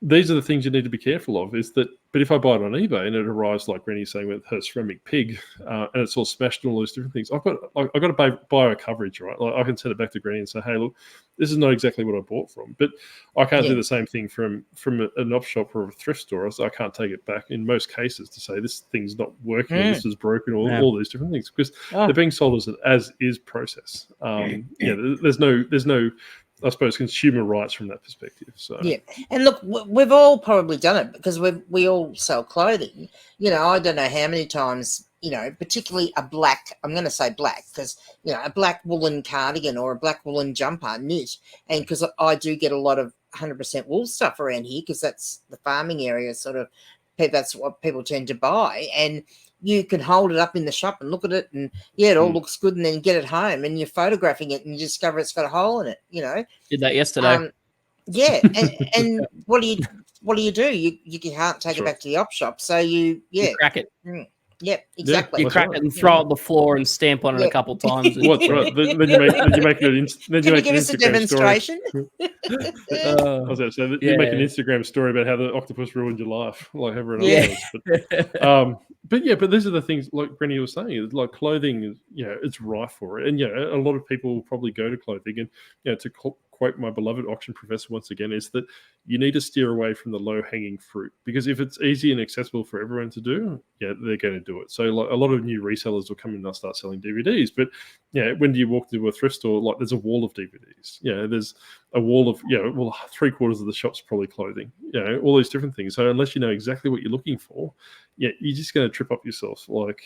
these are the things you need to be careful of, is that, but if I buy it on eBay and it arrives, like Rennie's saying, with her ceramic pig, and it's all smashed and all those different things, I've got to buy a coverage, right? Like I can send it back to Granny and say, hey, look, this is not exactly what I bought from. But I can't do the same thing from an op shop or a thrift store. So I can't take it back in most cases to say this thing's not working, or this is broken, or all these different things, because they're being sold as an as-is process. There's no I suppose, consumer rights from that perspective. So and look, we've all probably done it because we all sell clothing. I don't know how many times, particularly a black, I'm going to say black because, a black woolen cardigan or a black woolen jumper knit, and because I do get a lot of 100% wool stuff around here because that's the farming area sort of, that's what people tend to buy, and you can hold it up in the shop and look at it and it all looks good, and then you get it home and you're photographing it and you discover it's got a hole in it, Did that yesterday. And what do you do? You can't take it back to the op shop, so you crack it. Yep, exactly. You crack it and throw it on the floor and stamp on it a couple of times. What's right? Then you make it. Then you Can you make give an us a Instagram demonstration? I was going to say, you make an Instagram story about how the octopus ruined your life, like everyone else does. But these are the things, like Brenny was saying, like clothing is, it's rife for it, and a lot of people will probably go to clothing, and to quote my beloved auction professor once again, is that you need to steer away from the low-hanging fruit, because if it's easy and accessible for everyone to do, they're going to do it. So like a lot of new resellers will come in and they'll start selling DVDs, but when do you walk into a thrift store, like there's a wall of DVDs, there's a wall of 3/4 of the shop's probably clothing, all these different things. So unless you know exactly what you're looking for, you're just going to trip up yourself. Like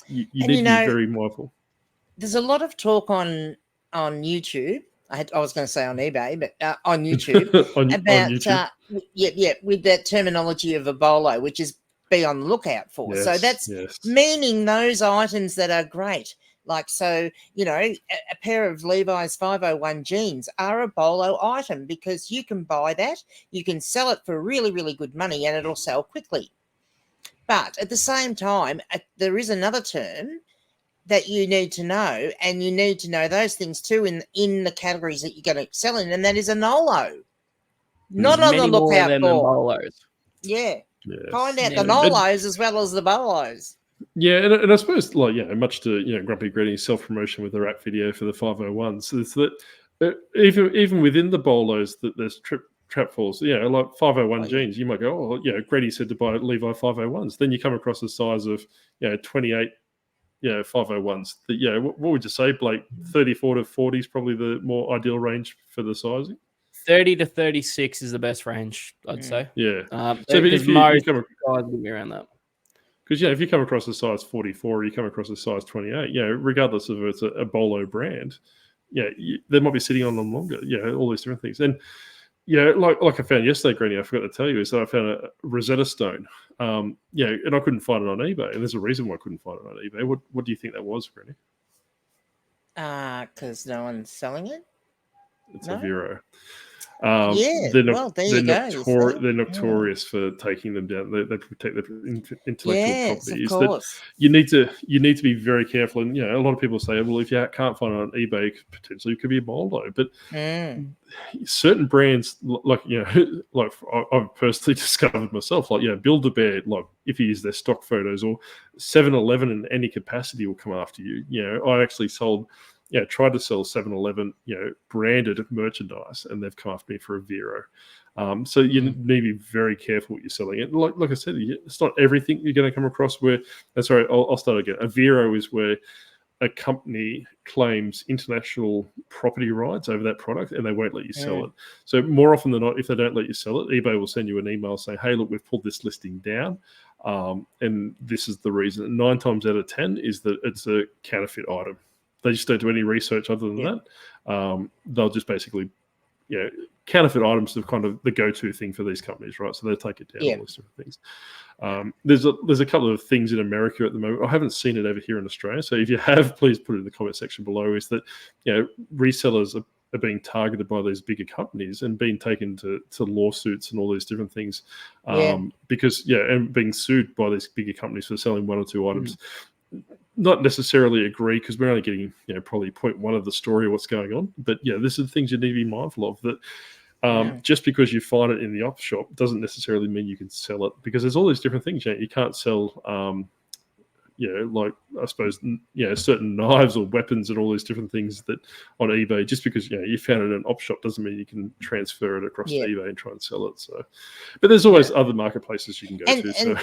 you need to be very mindful. There's a lot of talk on YouTube. I was going to say on eBay, but on YouTube about YouTube. With that terminology of a bolo, which is be on the lookout for. Yes, so that's meaning those items that are great. Like, so, a pair of Levi's 501 jeans are a bolo item because you can buy that, you can sell it for really, really good money, and it'll sell quickly. But at the same time, there is another term that you need to know, and you need to know those things too in the categories that you're going to sell in, and that is a NOLO. Not on the lookout for bolos. Find out the NOLOs as well as the bolos. And I suppose, much to Grumpy Granny's self-promotion with the rap video for the 501s, is that even within the bolos that there's trap falls, like 501 jeans, you might go, Granny said to buy Levi 501s. Then you come across a size of 28 501s. What would you say, Blake? 34 to 40 is probably the more ideal range for the sizing. 30 to 36 is the best range, I'd say. Yeah. So because most guys will be around that. Because if you come across a size 44, or you come across a size 28, regardless of if it's a Bolo brand, they might be sitting on them longer. All these different things. And like I found yesterday, Granny, I forgot to tell you, is that I found a Rosetta Stone. And I couldn't find it on eBay. And there's a reason why I couldn't find it on eBay. What do you think that was, Granny? Because no one's selling it. It's a Vero. There you go. They're notorious for taking them down. They protect their intellectual property. Of course. You need to be very careful. And a lot of people say, well, if you can't find it on eBay, potentially it could be a Moldo. But certain brands, like I've personally discovered myself, like Build-A-Bear, like if you use their stock photos, or 7-Eleven in any capacity will come after you. I actually tried to sell 7-Eleven, branded merchandise, and they've come after me for a Vero. So you need to be very careful what you're selling. And like I said, it's not everything you're going to come across where. Sorry, I'll start again. A Vero is where a company claims international property rights over that product, and they won't let you sell it. So more often than not, if they don't let you sell it, eBay will send you an email saying, "Hey, look, we've pulled this listing down, and this is the reason." 9 times out of 10 is that it's a counterfeit item. They just don't do any research other than that. They'll just basically, counterfeit items are kind of the go-to thing for these companies, right? So they'll take it down, all these different things. There's a couple of things in America at the moment. I haven't seen it over here in Australia. So if you have, please put it in the comment section below, is that, resellers are being targeted by these bigger companies and being taken to lawsuits and all these different things because, and being sued by these bigger companies for selling 1 or 2 items. Not necessarily agree, because we're only getting probably 0.1 of the story of what's going on. But this is the things you need to be mindful of. That just because you find it in the op shop doesn't necessarily mean you can sell it, because there's all these different things. You can't sell, like I suppose, certain knives or weapons and all these different things that on eBay. Just because you found it in an op shop doesn't mean you can transfer it across to eBay and try and sell it. So, but there's always other marketplaces you can go to. So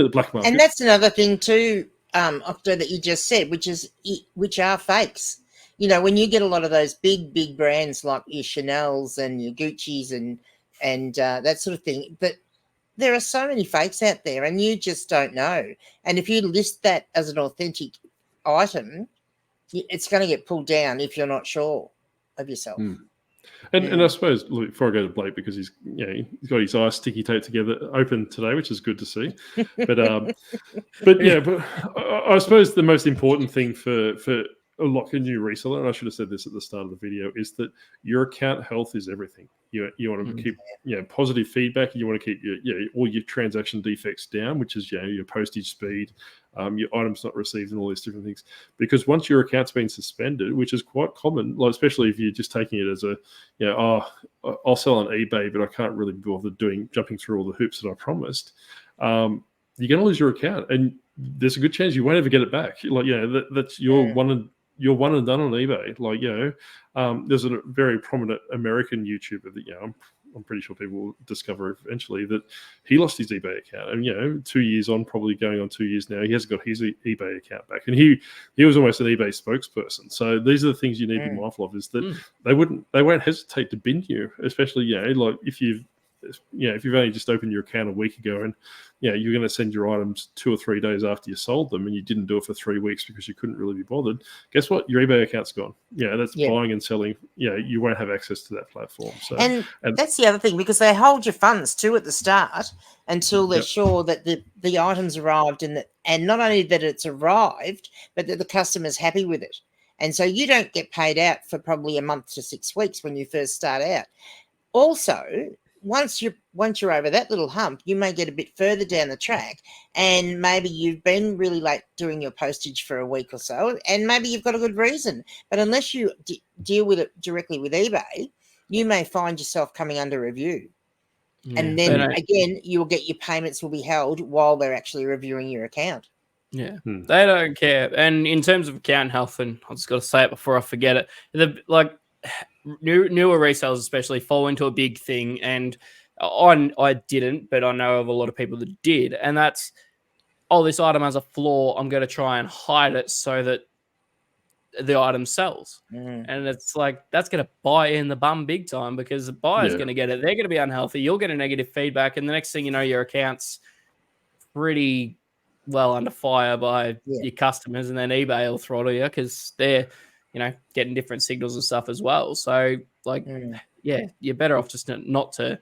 the black market, and that's another thing too. Octo, that you just said, which are fakes. When you get a lot of those big brands like your Chanel's and your Gucci's and that sort of thing, but there are so many fakes out there, and you just don't know. And if you list that as an authentic item, it's going to get pulled down if you're not sure of yourself. And I suppose, look, before I go to Blake, because he's got his eyes sticky taped together open today, which is good to see. But I suppose the most important thing for a new reseller, and I should have said this at the start of the video, is that your account health is everything. You want to keep positive feedback. You want to keep all your transaction defects down, which is your postage speed, your items not received, and all these different things. Because once your account's been suspended, which is quite common, like especially if you're just taking it as a I'll sell on eBay, but I can't really be bothered jumping through all the hoops that I promised. You're going to lose your account, and there's a good chance you won't ever get it back. That's your you're one and done on eBay. There's a very prominent American YouTuber that I'm pretty sure people will discover eventually, that he lost his eBay account, and 2 years on, probably going on 2 years now, he hasn't got his eBay account back, and he was almost an eBay spokesperson. So these are the things you need to be mindful of, is that they won't hesitate to bin you, especially like if you've only just opened your account a week ago, and you're going to send your items 2 or 3 days after you sold them, and you didn't do it for 3 weeks because you couldn't really be bothered. Guess what? Your eBay account's gone. That's buying and selling. You won't have access to that platform. So, and that's the other thing, because they hold your funds too at the start until they're sure that the item's arrived, and not only that it's arrived, but that the customer's happy with it. And so you don't get paid out for probably a month to 6 weeks when you first start out. Also, once you're over that little hump, you may get a bit further down the track, and maybe you've been really late doing your postage for a week or so, and maybe you've got a good reason. But unless you deal with it directly with eBay, you may find yourself coming under review. And then again, you'll get your payments will be held while they're actually reviewing your account. Yeah, they don't care. And in terms of account health, and I just got to say it before I forget it, newer resellers especially fall into a big thing, and I didn't, but I know of a lot of people that did, and that's oh, this item has a flaw, I'm going to try and hide it so that the item sells. And it's like, that's going to bite in the bum big time, because the buyer's going to get it. They're going to be unhealthy. You'll get a negative feedback. And the next thing you know, your account's pretty well under fire by your customers, and then eBay will throttle you because they're, getting different signals and stuff as well. So like, you're better off just not to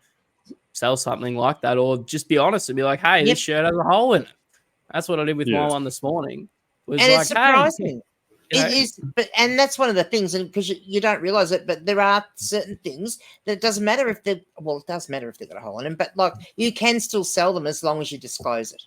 sell something like that, or just be honest and be like, hey, this shirt has a hole in it. That's what I did with my one this morning. And it's surprising. It is, and that's one of the things, and because you don't realize it, but there are certain things that it doesn't matter if it does matter if they've got a hole in them, but like you can still sell them as long as you disclose it.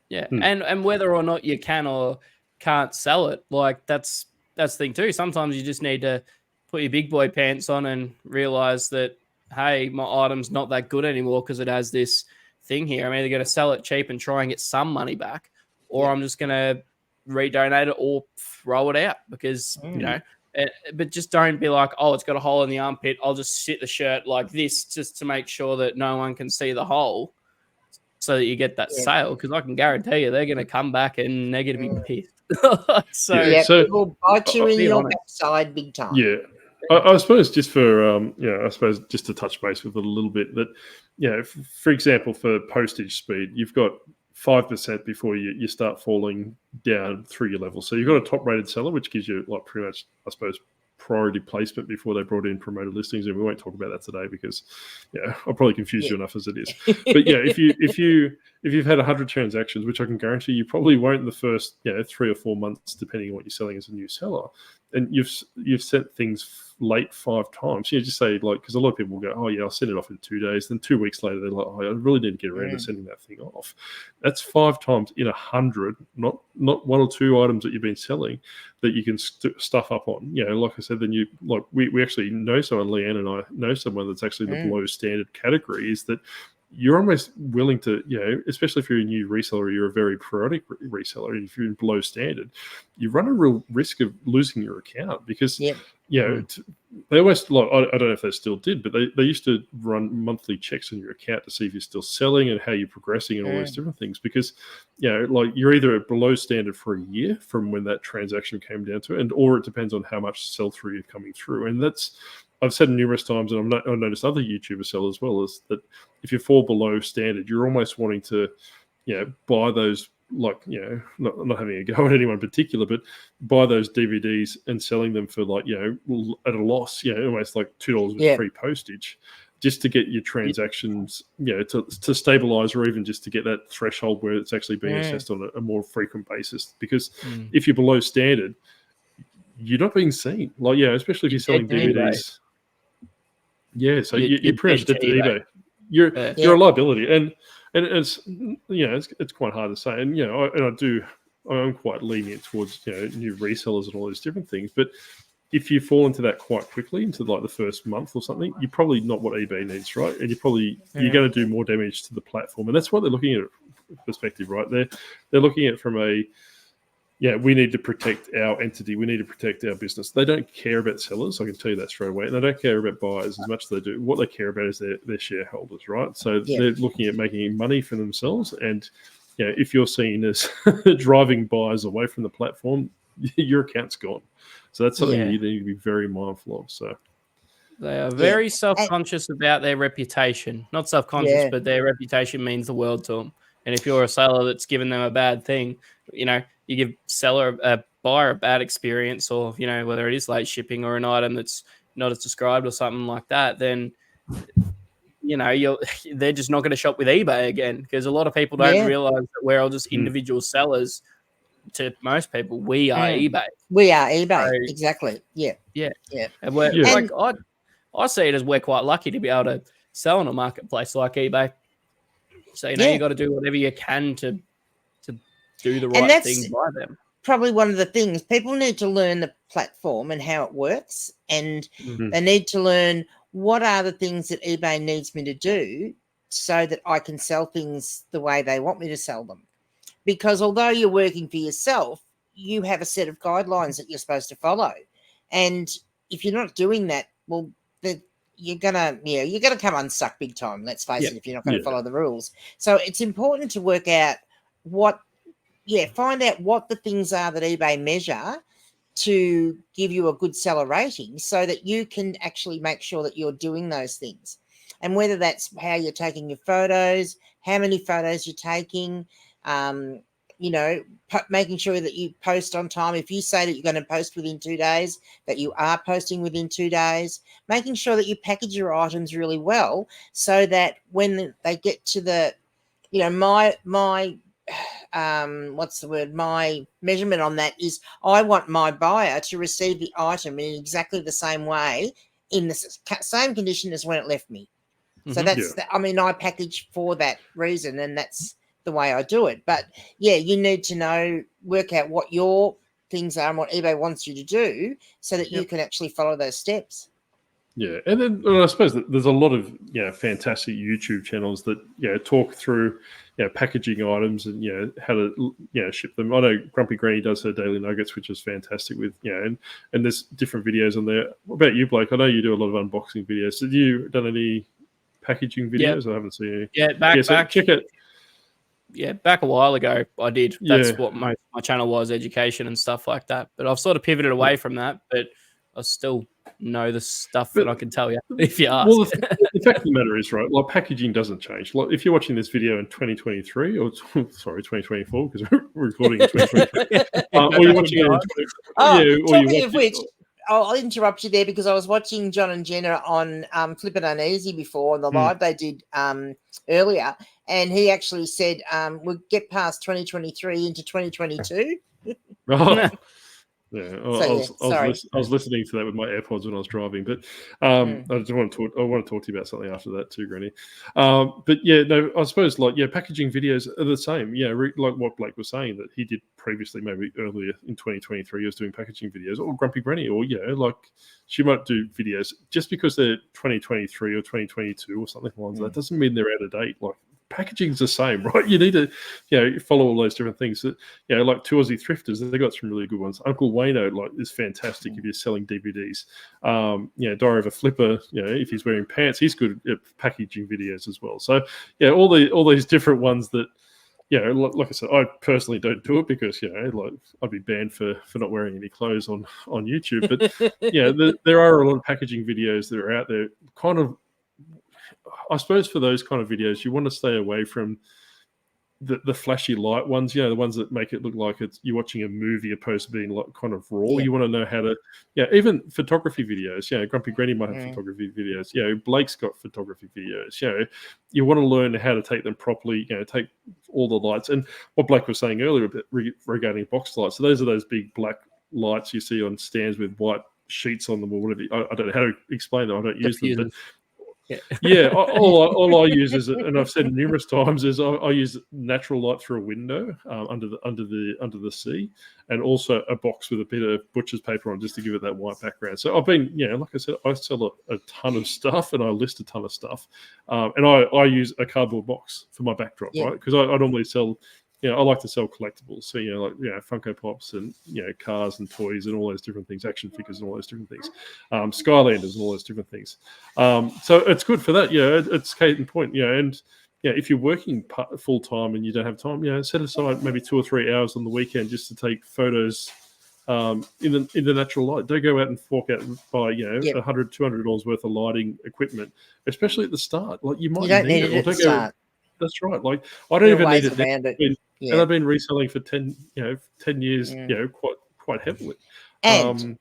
Yeah, and whether or not you can or can't sell it, like that's the thing too. Sometimes you just need to put your big boy pants on and realize that, hey, my item's not that good anymore because it has this thing here. I'm either going to sell it cheap and try and get some money back, or I'm just going to redonate it or throw it out, because but just don't be like, oh, it's got a hole in the armpit, I'll just sit the shirt like this just to make sure that no one can see the hole so that you get that sale, because I can guarantee you they're going to come back and they're going to be pissed. so it will bite you in your backside big time. I suppose just for just to touch base with it a little bit, that for example, for postage speed, you've got 5% before you start falling down through your level. So you've got a top rated seller, which gives you like pretty much, I suppose, priority placement before they brought in promoted listings, and we won't talk about that today because I'll probably confuse you enough as it is. But if you've had 100 transactions, which I can guarantee you probably won't in the first 3 or 4 months, depending on what you're selling as a new seller, and you've sent things late 5 times, just say, like, because a lot of people will go, oh yeah, I'll send it off in 2 days, then 2 weeks later they're like, oh, I really need to get around to sending that thing off. That's 5 times in 100, not 1 or 2 items that you've been selling that you can stuff up on. Like I said, then you, like, we actually know someone, Leanne and I know someone that's actually the below standard category, is that you're almost willing to, especially if you're a new reseller, you're a very periodic reseller, and if you're in below standard, you run a real risk of losing your account, because they always, like, I don't know if they still did, but they used to run monthly checks on your account to see if you're still selling and how you're progressing and all those different things, because like you're either below standard for a year from when that transaction came down to it, or it depends on how much sell through you're coming through. And that's, I've said numerous times, and I've noticed other YouTubers sell as well, is that if you fall below standard, you're almost wanting to, buy those, like, not having a go at anyone in particular, but buy those DVDs and selling them for, like, at a loss, almost like $2 with free postage, just to get your transactions, to stabilize, or even just to get that threshold where it's actually being assessed on a more frequent basis. Because if you're below standard, you're not being seen. Like, especially if you're selling DVDs. So you're pretty much dead to eBay. You're a liability, and it's it's quite hard to say. And I'm quite lenient towards new resellers and all those different things. But if you fall into that quite quickly, into like the first month or something, you're probably not what eBay needs, right? And you're going to do more damage to the platform. And that's what they're looking at perspective, right? They're looking at it from a we need to protect our entity. We need to protect our business. They don't care about sellers. I can tell you that straight away. And they don't care about buyers as much as they do. What they care about is their shareholders, right? So they're looking at making money for themselves. And if you're seen as driving buyers away from the platform, your account's gone. So that's something you need to be very mindful of. So they are very self-conscious about their reputation. Not self-conscious, but their reputation means the world to them. And if you're a seller that's given them a bad thing, you give buyer a bad experience, or whether it is late shipping or an item that's not as described or something like that, then they're just not going to shop with eBay again, because a lot of people don't realize that we're all just individual sellers. To most people, we are eBay. We are eBay, so, exactly. Yeah. And we're like, I see it as we're quite lucky to be able to sell on a marketplace like eBay. So you got to do whatever you can to do the right thing by them. Probably one of the things people need to learn, the platform and how it works, and they need to learn what are the things that eBay needs me to do so that I can sell things the way they want me to sell them. Because although you're working for yourself, you have a set of guidelines that you're supposed to follow, and if you're not doing that, well, you're gonna come unstuck big time. Let's face it, if you're not going to follow the rules. So it's important to work out what find out what the things are that eBay measure to give you a good seller rating, so that you can actually make sure that you're doing those things. And whether that's how you're taking your photos, how many photos you're taking, making sure that you post on time. If you say that you're going to post within 2 days, that you are posting within 2 days, making sure that you package your items really well, so that when they get to the, my my measurement on that is, I want my buyer to receive the item in exactly the same way, in the same condition as when it left me. So that's, I package for that reason, and that's the way I do it. But you need to work out what your things are and what eBay wants you to do, so that you can actually follow those steps. Yeah, and then I suppose that there's a lot of fantastic YouTube channels that talk through packaging items and how to ship them. I know Grumpy Granny does her daily nuggets, which is fantastic. With and there's different videos on there. What about you, Blake? I know you do a lot of unboxing videos. Have you done any packaging videos? I haven't seen any. Yeah, back. Check it. Yeah, back a while ago, I did. That's what my channel was, education and stuff like that. But I've sort of pivoted away from that. But I still know the stuff that I can tell you if you ask. Well, the fact of the matter is, right, like, packaging doesn't change. Like, if you're watching this video in 2023, or 2024, because we're recording in 2023, or you're watching it in talking of which, I'll interrupt you there, because I was watching John and Jenna on Flippin' Uneasy before, on the live they did earlier, and he actually said we'll get past 2023 into 2022. Yeah, I was listening to that with my AirPods when I was driving, but I just want to talk to you about something after that too, Granny. But I suppose packaging videos are the same. Like what Blake was saying, that he did previously, maybe earlier in 2023, he was doing packaging videos, or Grumpy Granny, or like she might do videos just because they're 2023 or 2022 or something like that. Doesn't mean they're out of date. Like, packaging's the same, right? You need to, follow all those different things. That, like Two Aussie Thrifters, they got some really good ones. Uncle Wayno, is fantastic if you're selling DVDs. Diary of a Flipper, if he's wearing pants, he's good at packaging videos as well. So, all these different ones that, like I said, I personally don't do it because, I'd be banned for not wearing any clothes on YouTube. But there are a lot of packaging videos that are out there. Kind of, I suppose for those kind of videos, you want to stay away from the flashy light ones, the ones that make it look like you're watching a movie opposed to being like kind of raw. You want to know how to, even photography videos. Grumpy Granny might have photography videos. Blake's got photography videos. You want to learn how to take them properly. Take all the lights. And what Blake was saying earlier about regarding box lights. So those are those big black lights you see on stands with white sheets on them or whatever. I don't know how to explain them. I don't use them, but. All I use is, and I've said numerous times, is I use natural light through a window under the sea, and also a box with a bit of butcher's paper on, just to give it that white background. So I've been, like I said, I sell a ton of stuff, and I list a ton of stuff, and I use a cardboard box for my backdrop, right? Because I normally sell. I like to sell collectibles. So, Funko Pops and, cars and toys and all those different things, action figures and all those different things, Skylanders and all those different things. So it's good for that. It's case in point. And if you're working full time and you don't have time, set aside maybe 2 or 3 hours on the weekend just to take photos in the natural light. Don't go out and fork out and buy, $100, $200 worth of lighting equipment, especially at the start. Like, you might need it at the start. That's right. Like, I don't even need it. And I've been reselling for 10 years, quite heavily. And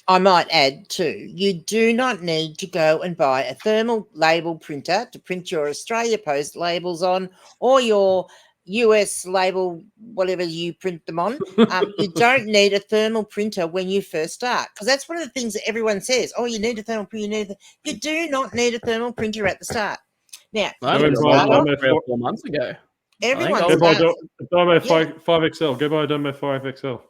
I might add too, you do not need to go and buy a thermal label printer to print your Australia Post labels on, or your US label, whatever you print them on. You don't need a thermal printer when you first start, because that's one of the things that everyone says. Oh, you need a thermal printer. You do not need a thermal printer at the start. Now, 4 months ago. Everyone go buy Dymo 5XL. Go buy a Dymo 5XL.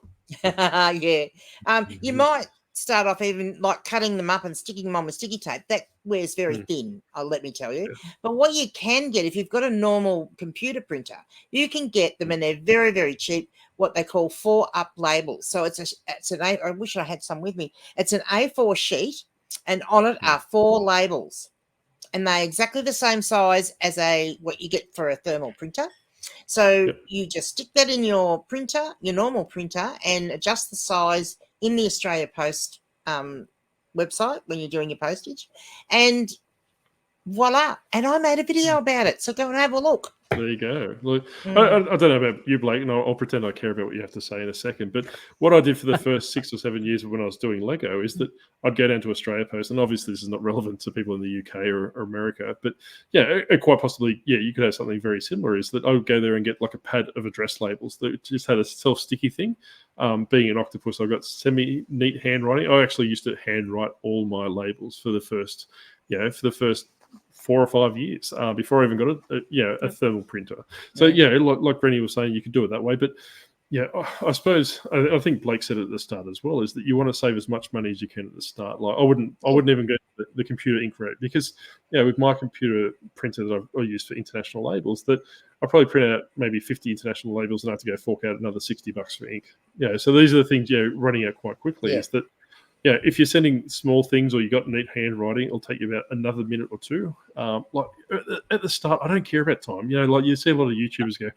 You might start off even like cutting them up and sticking them on with sticky tape. That wears very thin, let me tell you. But what you can get, if you've got a normal computer printer, you can get them, and they're very, very cheap, what they call 4-up labels. So I wish I had some with me. It's an A4 sheet, and on it are 4 labels. And they're exactly the same size as what you get for a thermal printer. So you just stick that in your printer, your normal printer, and adjust the size in the Australia Post website when you're doing your postage, and voila. And I made a video about it, so go and have a look. There you go. Look, I don't know about you, Blake, and I'll pretend I care about what you have to say in a second. But what I did for the first 6 or 7 years when I was doing Lego is that I'd go down to Australia Post, and obviously this is not relevant to people in the UK or America, but yeah, quite possibly, you could have something very similar. Is that I would go there and get like a pad of address labels that just had a self-sticky thing. Being an octopus, I've got semi-neat handwriting. I actually used to handwrite all my labels for the first 4 or 5 years before I even got a thermal printer. So like Brenny was saying, you could do it that way. But yeah, I suppose I think Blake said it at the start as well, is that you want to save as much money as you can at the start. Like I wouldn't even go to the computer ink rate, because with my computer printer that I use for international labels, that I probably print out maybe 50 international labels and I have to go fork out another $60 for ink. So these are the things running out quite quickly. Is that if you're sending small things or you got neat handwriting, it'll take you about another minute or two. Like at the start, I don't care about time. Like you see a lot of YouTubers go,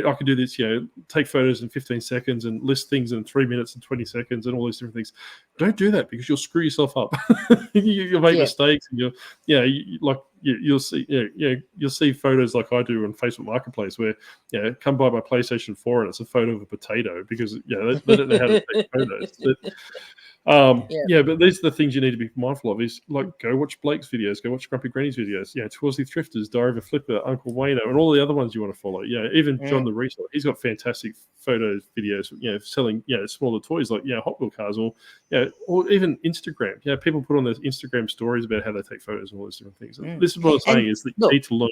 I can do this, take photos in 15 seconds and list things in 3 minutes and 20 seconds and all these different things. Don't do that, because you'll screw yourself up. You'll make mistakes, and you'll see photos like I do on Facebook Marketplace where come buy my PlayStation 4 and it's a photo of a potato, because they don't know how to take photos. But these are the things you need to be mindful of. Is like, go watch Blake's videos, go watch Grumpy Granny's videos, Twilsy Thrifters, Diary of a Flipper, Uncle Wayno, and all the other ones you want to follow. Even John the Reseller, he's got fantastic photos, videos, selling smaller toys like Hot Wheel cars, or even Instagram. People put on their Instagram stories about how they take photos and all those different things. This is what I'm saying, is that you need to learn.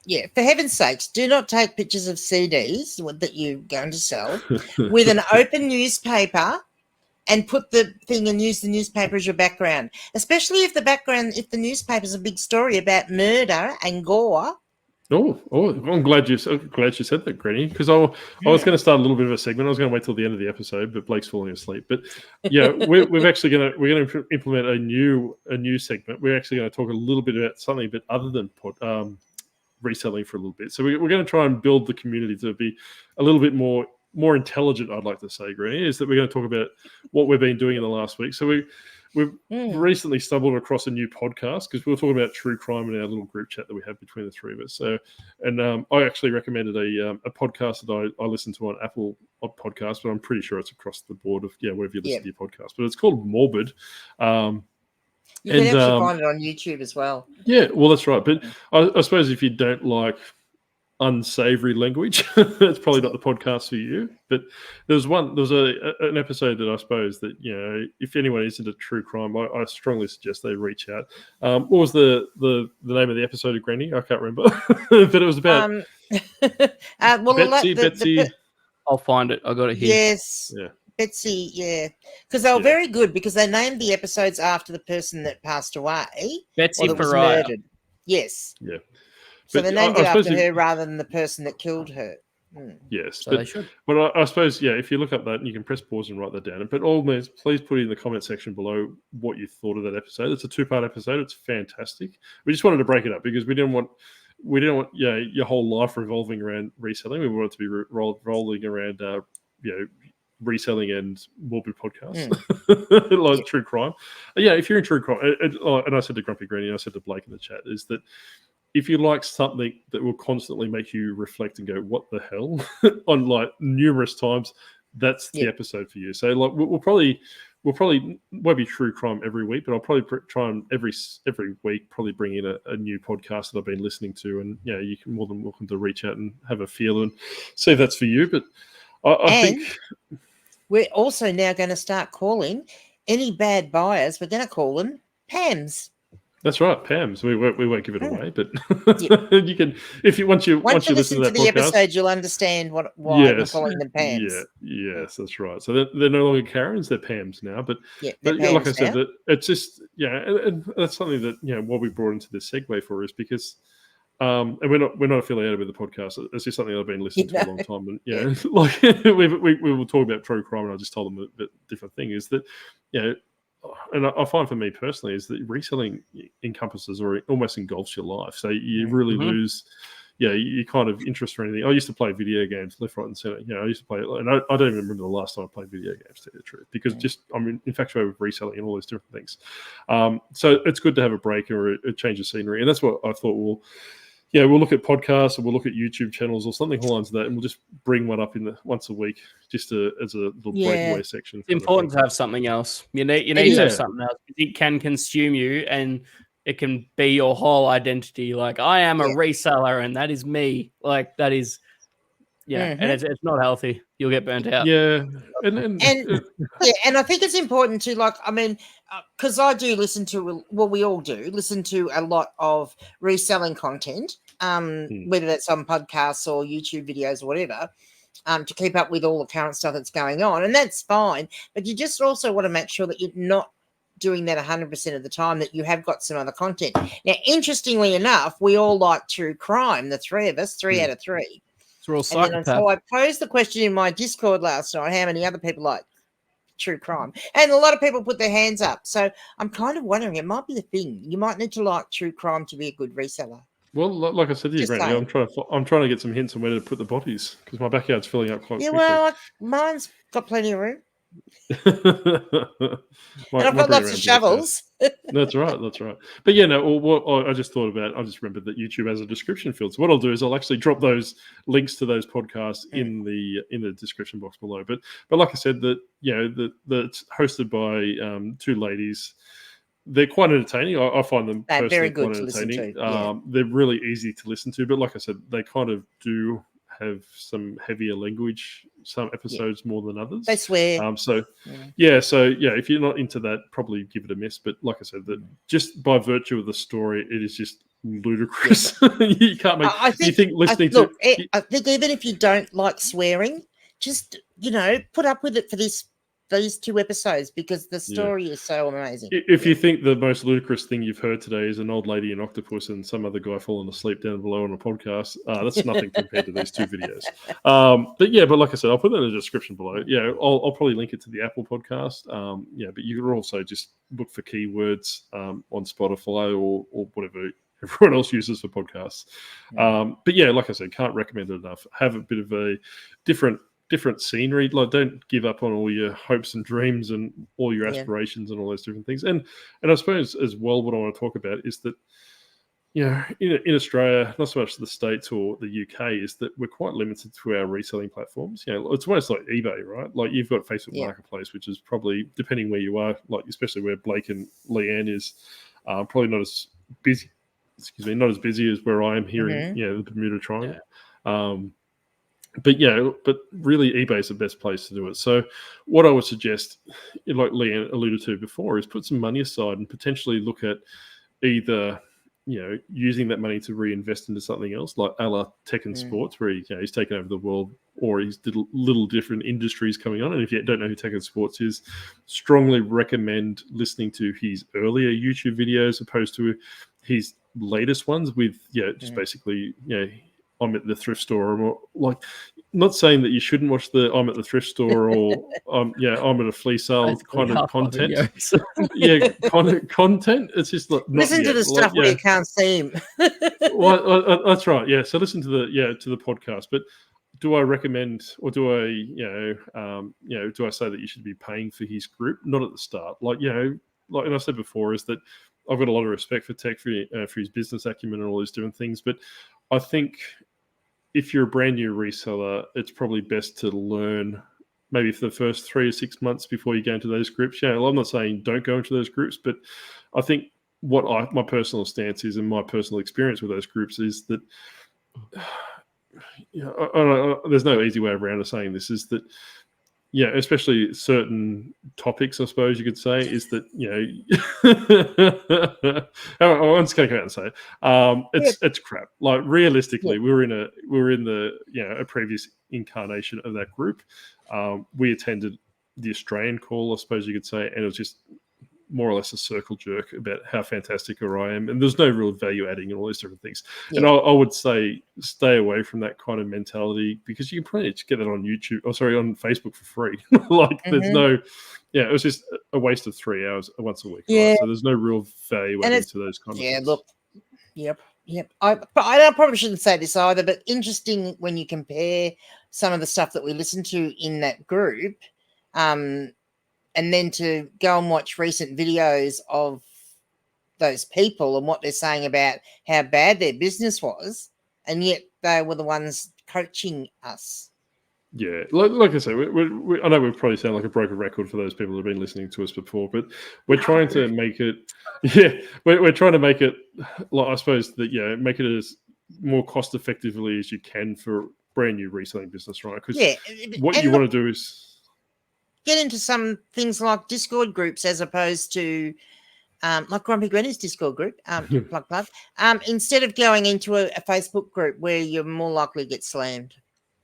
Yeah, for heaven's sakes, do not take pictures of CDs that you're going to sell with an open newspaper and put the thing and use the newspaper as your background, especially if the newspaper's a big story about murder and gore. Oh! I'm glad you said that, Granny, because I was going to start a little bit of a segment. I was going to wait till the end of the episode, but Blake's falling asleep. But we're going to implement a new segment. We're actually going to talk a little bit about something a bit other than reselling for a little bit. So we're going to try and build the community to be a little bit more intelligent, I'd like to say, Granny, is that we're going to talk about what we've been doing in the last week. So we've recently stumbled across a new podcast, because we were talking about true crime in our little group chat that we have between the three of us. So, and I actually recommended a podcast that I listened to on Apple Podcasts, but I'm pretty sure it's across the board of wherever you listen to your podcast. But it's called Morbid. You can actually find it on YouTube as well. Yeah, well, that's right. But I suppose if you don't like unsavory language, it's probably not the podcast for you. But there was an episode that I suppose that if anyone is into true crime, I strongly suggest they reach out. What was the name of the episode of Granny? I can't remember, but it was about Betsy. I'll find it. I got it here. Yes. Yeah. Betsy, because they were very good, because they named the episodes after the person that passed away. Betsy Faria. Was murdered. Yes. Yeah. So they named it after her rather than the person that killed her. Yes, so they should. But I suppose, if you look up that, you can press pause and write that down. But all means, please put it in the comment section below what you thought of that episode. It's a 2-part episode. It's fantastic. We just wanted to break it up, because we didn't want your whole life revolving around reselling. We want it to be rolling around reselling and morbid podcasts, like true crime. If you're in true crime, and I said to Grumpy Granny, and I said to Blake in the chat, is that if you like something that will constantly make you reflect and go, what the hell, on like numerous times, that's the episode for you. So like we'll probably won't be true crime every week, but I'll probably try and every week probably bring in a new podcast that I've been listening to, and you can more than welcome to reach out and have a feel and see if that's for you. But I think we're also now going to start calling any bad buyers. We're going to call them Pams. That's right, Pams. We won't give it away, but you can once you listen to that the podcast, episode, you'll understand why we're calling them Pams. Yes, that's right. So they're no longer Karens; they're Pams now. But Pams like I said, now. it's just and that's something that what we brought into this segue for is because. And we're not affiliated with the podcast. It's just something I've been listening to a long time. And like we will talk about true crime, and I just told them a bit different thing is that and I find for me personally is that reselling encompasses or almost engulfs your life. So you really lose you kind of interest or anything. I used to play video games left, right, and center. I used to play, and I don't even remember the last time I played video games, to tell you the truth, because just I'm infatuated with reselling and all those different things. So it's good to have a break or a change of scenery, and that's what I thought. We'll look at podcasts or we'll look at YouTube channels or something along to that, and we'll just bring one up once a week, just as a little breakaway section. It's important to have something else. You need to have something else. It can consume you, and it can be your whole identity. Like, I am a reseller, and that is me. Like, that is, and it's not healthy. You'll get burnt out. Yeah, and I think it's important to, like, I mean, because I do listen to, well, we all do listen to a lot of reselling content, whether that's on podcasts or YouTube videos or whatever, to keep up with all the current stuff that's going on, and that's fine. But you just also want to make sure that you're not doing that 100% of the time, that you have got some other content. Now, interestingly enough, we all like true crime, the three of us, 3 out of 3. So we're all psychopaths. So I posed the question in my Discord last night, how many other people like true crime? And a lot of people put their hands up. So I'm kind of wondering, it might be the thing. You might need to like true crime to be a good reseller. Well, like I said to you, Brandy, I'm trying to get some hints on where to put the bodies, because my backyard's filling up quite quickly. Well, mine's got plenty of room. And I've got lots of shovels. That's right. But what I just thought about, I just remembered that YouTube has a description field. So what I'll do is I'll actually drop those links to those podcasts in the description box below. But like I said, that's hosted by 2 ladies. They're quite entertaining. I find them personally very good quite to entertaining. listen to. They're really easy to listen to. But like I said, they kind of do have some heavier language, some episodes more than others. They swear. So if you're not into that, probably give it a miss. But like I said, that just by virtue of the story, it is just ludicrous. You can't make. I think even if you don't like swearing, just put up with it for these 2 episodes, because the story is so amazing. If you think the most ludicrous thing you've heard today is an old lady in Octopus and some other guy falling asleep down below on a podcast, that's nothing compared to these 2 videos. But like I said, I'll put that in the description below. I'll probably link it to the Apple podcast. But you can also just look for keywords on Spotify or whatever everyone else uses for podcasts. But like I said, can't recommend it enough. Have a bit of a different scenery. Like, don't give up on all your hopes and dreams and all your aspirations and all those different things. And I suppose as well, what I want to talk about is that, in Australia, not so much the States or the UK, is that we're quite limited to our reselling platforms. It's almost like eBay, right? Like, you've got Facebook Marketplace, which is probably, depending where you are, like especially where Blake and Leanne is, probably not as busy. Not as busy as where I am here in the Bermuda Triangle. But really eBay is the best place to do it. So what I would suggest, like Leanne alluded to before, is put some money aside and potentially look at either, using that money to reinvest into something else, like a la tech and sports, where he's taken over the world, or he's little different industries coming on. And if you don't know who tech and sports is, strongly recommend listening to his earlier YouTube videos opposed to his latest ones with, just basically, I'm at the thrift store, or like, not saying that you shouldn't watch the I'm at the thrift store or I'm at a flea sale kind of content. Content. It's just like, listen to the stuff where you can't see him. Well, that's right. Yeah. So listen to the podcast. But do I recommend, or do I say that you should be paying for his group? Not at the start. And I said before, is that I've got a lot of respect for Tech for his business acumen and all these different things, but I think if you're a brand new reseller, it's probably best to learn maybe for the first 3 or 6 months before you go into those groups. I'm not saying don't go into those groups, but I think what my personal stance is and my personal experience with those groups is that there's no easy way around of saying this, is that especially certain topics, I suppose you could say, is that, I'm just going to come out and say it. It's crap. Like, realistically, we were in a previous incarnation of that group. We attended the Australian call, I suppose you could say, and it was just more or less a circle jerk about how fantastic I am, and there's no real value adding and all these different things. And I would say stay away from that kind of mentality, because you can probably just get that on on Facebook for free. There's no, it was just a waste of 3 hours once a week. Right? So there's no real value adding to those kind of things. Yep. I probably shouldn't say this either, but interesting when you compare some of the stuff that we listen to in that group, and then to go and watch recent videos of those people and what they're saying about how bad their business was, and yet they were the ones coaching us. Yeah, like I say, I know we probably sound like a broken record for those people who've been listening to us before, but we're trying to make it, we're trying to make it, like, I suppose that, make it as more cost effectively as you can for brand new reselling business, right? Because what you want to do is get into some things like Discord groups as opposed to like Grumpy Granny's Discord group, plug. Instead of going into a Facebook group where you're more likely to get slammed.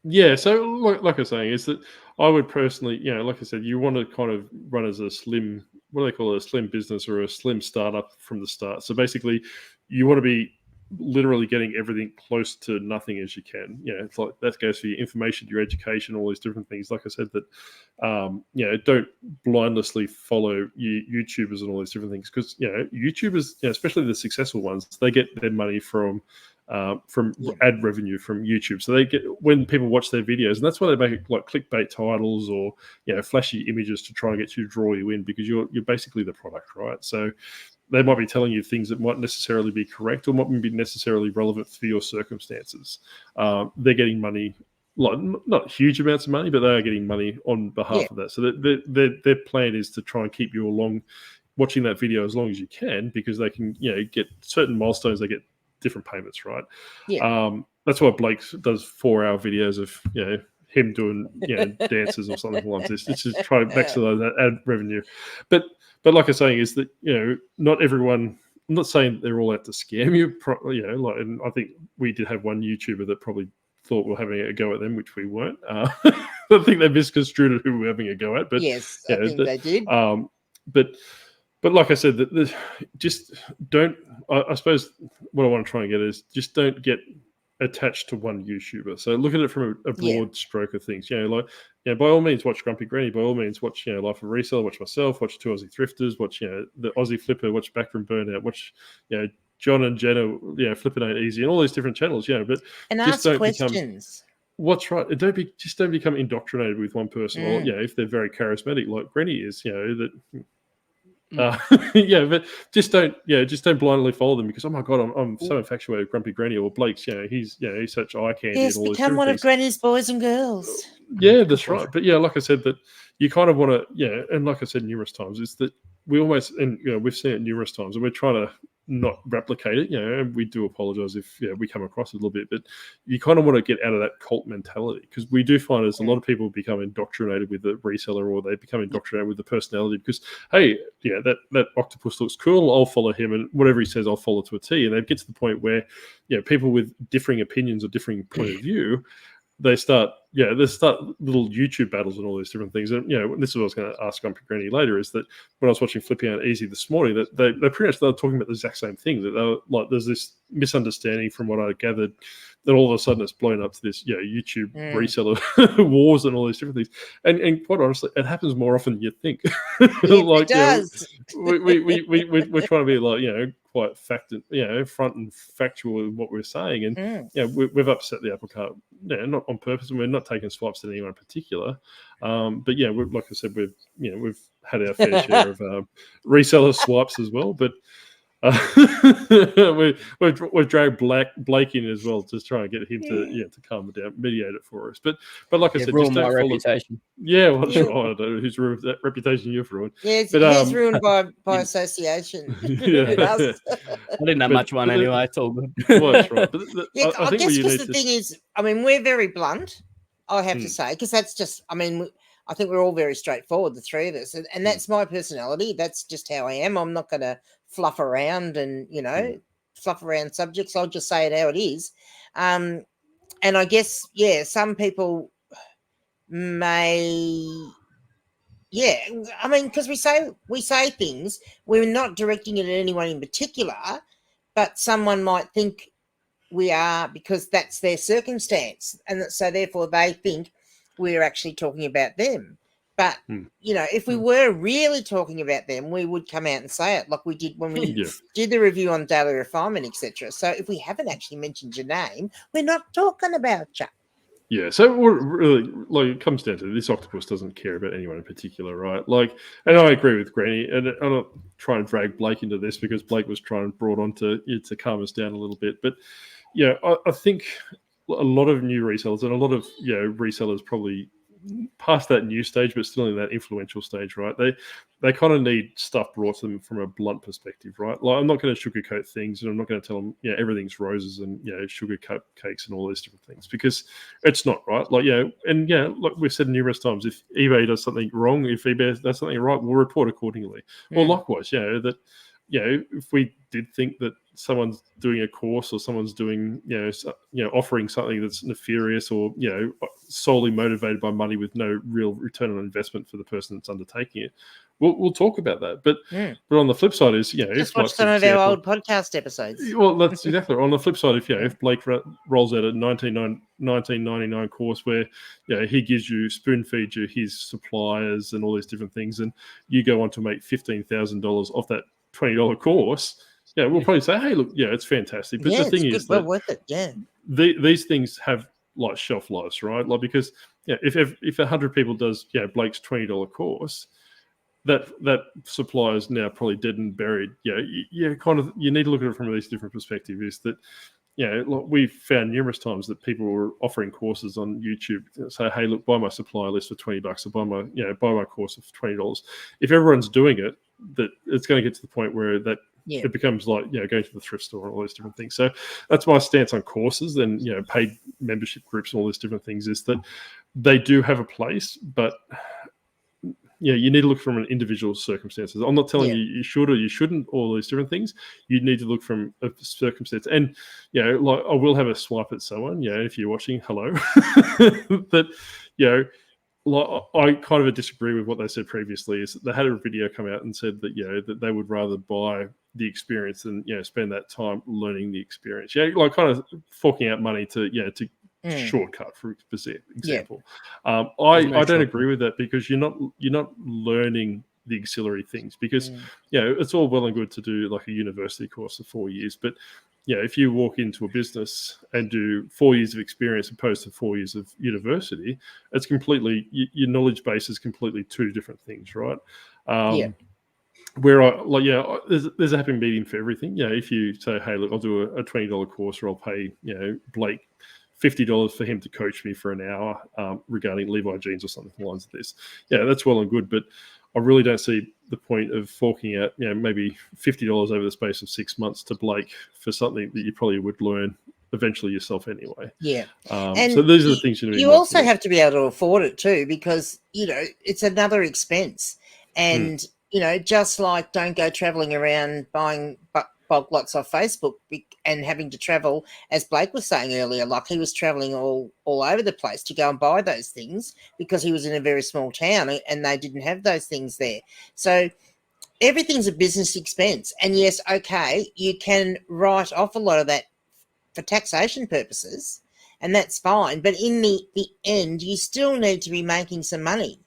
Yeah, so like I was saying, is that I would personally, like I said, you want to kind of run as a slim, what do they call it, a slim business or a slim startup from the start. So basically, you want to be literally getting everything close to nothing as you can. It's like that goes for your information, your education, all these different things. Like I said, that don't blindlessly follow YouTubers and all these different things, because YouTubers, especially the successful ones, they get their money from ad revenue from YouTube. So they get, when people watch their videos, and that's why they make it like clickbait titles or flashy images to try and get you to draw you in, because you're basically the product, right? So they might be telling you things that might necessarily be correct or might be necessarily relevant for your circumstances. They're getting money, like not huge amounts of money, but they are getting money on behalf of that. So their plan is to try and keep you along watching that video as long as you can, because they can get certain milestones, they get different payments, right? That's why Blake does 4-hour videos of him doing dances or something like this. It's just trying to maximize that ad revenue. But like I'm saying, is that not everyone, I'm not saying they're all out to scam you, and I think we did have one YouTuber that probably thought we were having a go at them, which we weren't. I think they misconstrued who we were having a go at, but yes, I think they did. But like I said, that just don't. I suppose what I want to try and get is just don't get attached to one YouTuber. So look at it from a broad stroke of things. By all means, watch Grumpy Granny. By all means, watch Life of Reseller. Watch myself. Watch Two Aussie Thrifters. Watch the Aussie Flipper. Watch Backroom Burnout. Watch John and Jenna. Flipping Ain't Easy, and all these different channels. But and just ask questions. What's right? Don't become indoctrinated with one person, or if they're very charismatic like Granny is, that. But just don't blindly follow them, because oh my god, I'm so infatuated with Grumpy Granny or Blake's. He's such eye candy. Yes, and all become one of Granny's boys and girls. Yeah, that's right. But like I said, that you kind of want to, and like I said numerous times, is that we almost, and we've seen it numerous times, and we're trying to not replicate it. And we do apologize if we come across it a little bit, but you kind of want to get out of that cult mentality, because we do find there's a lot of people become indoctrinated with the reseller, or they become indoctrinated with the personality, because hey, that octopus looks cool, I'll follow him, and whatever he says I'll follow to a T. And they get to the point where people with differing opinions or differing point of view, they start little YouTube battles and all these different things. And this is what I was going to ask Grumpy Granny later, is that when I was watching Flipping Out Easy this morning, that they pretty much, they were talking about the exact same thing, that they were like, there's this misunderstanding from what I gathered, that all of a sudden it's blown up to this YouTube reseller wars and all these different things. And quite honestly, it happens more often than you think. It does. We're trying to be like quite front and factual in what we're saying, and we've upset the apple cart, not on purpose, and we're not taking swipes at anyone in particular, but like I said, we've had our fair share of reseller swipes as well, but we've dragged Blake in as well, just trying to get him to calm it down, mediate it for us. But like I said, just don't follow. Reputation. Well, that's right. I don't know who's ruined that reputation you've ruined. Yeah, he's ruined by association. I didn't have much one anyway. It's all good. Well, that's right. But I guess because the thing is, we're very blunt, I have to say, because that's just, I think we're all very straightforward, the three of us, and that's my personality. That's just how I am. I'm not going to fluff around and fluff around subjects. I'll just say it how it is. And I guess some people may, because we say things, we're not directing it at anyone in particular, but someone might think we are, because that's their circumstance, and so therefore they think we're actually talking about them. But, if we were really talking about them, we would come out and say it like we did when we did the review on daily refinement, etc. So if we haven't actually mentioned your name, we're not talking about you. Yeah, so really, like, it comes down to this octopus doesn't care about anyone in particular, right? Like, and I agree with Granny, and I'm not trying to drag Blake into this because Blake was brought on to calm us down a little bit. But, I think a lot of new resellers and a lot of, resellers probably past that new stage, but still in that influential stage, right? They kind of need stuff brought to them from a blunt perspective, right? Like, I'm not going to sugarcoat things, and I'm not going to tell them, everything's roses and sugar cupcakes and all these different things, because it's not, right. Like, like we've said numerous times, if eBay does something wrong, if eBay does something right, we'll report accordingly. Or likewise, that. If we did think that someone's doing a course or someone's doing, offering something that's nefarious or, solely motivated by money with no real return on investment for the person that's undertaking it, we'll talk about that. But on the flip side is, just watch some of our old podcast episodes. Well, that's exactly right. On the flip side, if Blake rolls out a 1999 course where, he gives you, spoon feeds you his suppliers and all these different things, and you go on to make $15,000 off that $20 course, we'll probably say, hey, look, it's fantastic. But the thing is that worth it. These things have like shelf lives, right? Like, because if 100 people does Blake's $20 course, that supplier is now probably dead and buried. You need to look at it from these different perspectives. Is that like we've found numerous times that people were offering courses on YouTube, say, hey, look, buy my supplier list for $20, or buy my course for $20. If everyone's doing it, that it's going to get to the point where that it becomes like going to the thrift store and all these different things. So that's my stance on courses and paid membership groups and all these different things, is that they do have a place, but you need to look from an individual circumstances. I'm not telling you should or you shouldn't, all these different things. You need to look from a circumstance. And, like, I will have a swipe at someone, if you're watching, hello. But, like, I kind of disagree with what they said previously. Is that they had a video come out and said that, that they would rather buy the experience than, spend that time learning the experience. Like kind of forking out money to shortcut, for example. I don't agree with that, because you're not learning the auxiliary things, because it's all well and good to do like a university course of 4 years, but if you walk into a business and do 4 years of experience opposed to 4 years of university, it's completely, your knowledge base is completely two different things, right? Where there's a happy medium for everything. If you say, hey, look, I'll do a $20 course, or I'll pay Blake $50 for him to coach me for an hour regarding Levi jeans or something along this. That's well and good, but I really don't see the point of forking out, maybe $50 over the space of 6 months to Blake for something that you probably would learn eventually yourself anyway. And so these are the things you also have to be able to afford it too, because it's another expense. And just like, don't go traveling around buying bulk lots off Facebook and having to travel, as Blake was saying earlier, like he was traveling all over the place to go and buy those things because he was in a very small town and they didn't have those things there. So everything's a business expense. And yes, okay, you can write off a lot of that for taxation purposes, and that's fine. But in the end, you still need to be making some money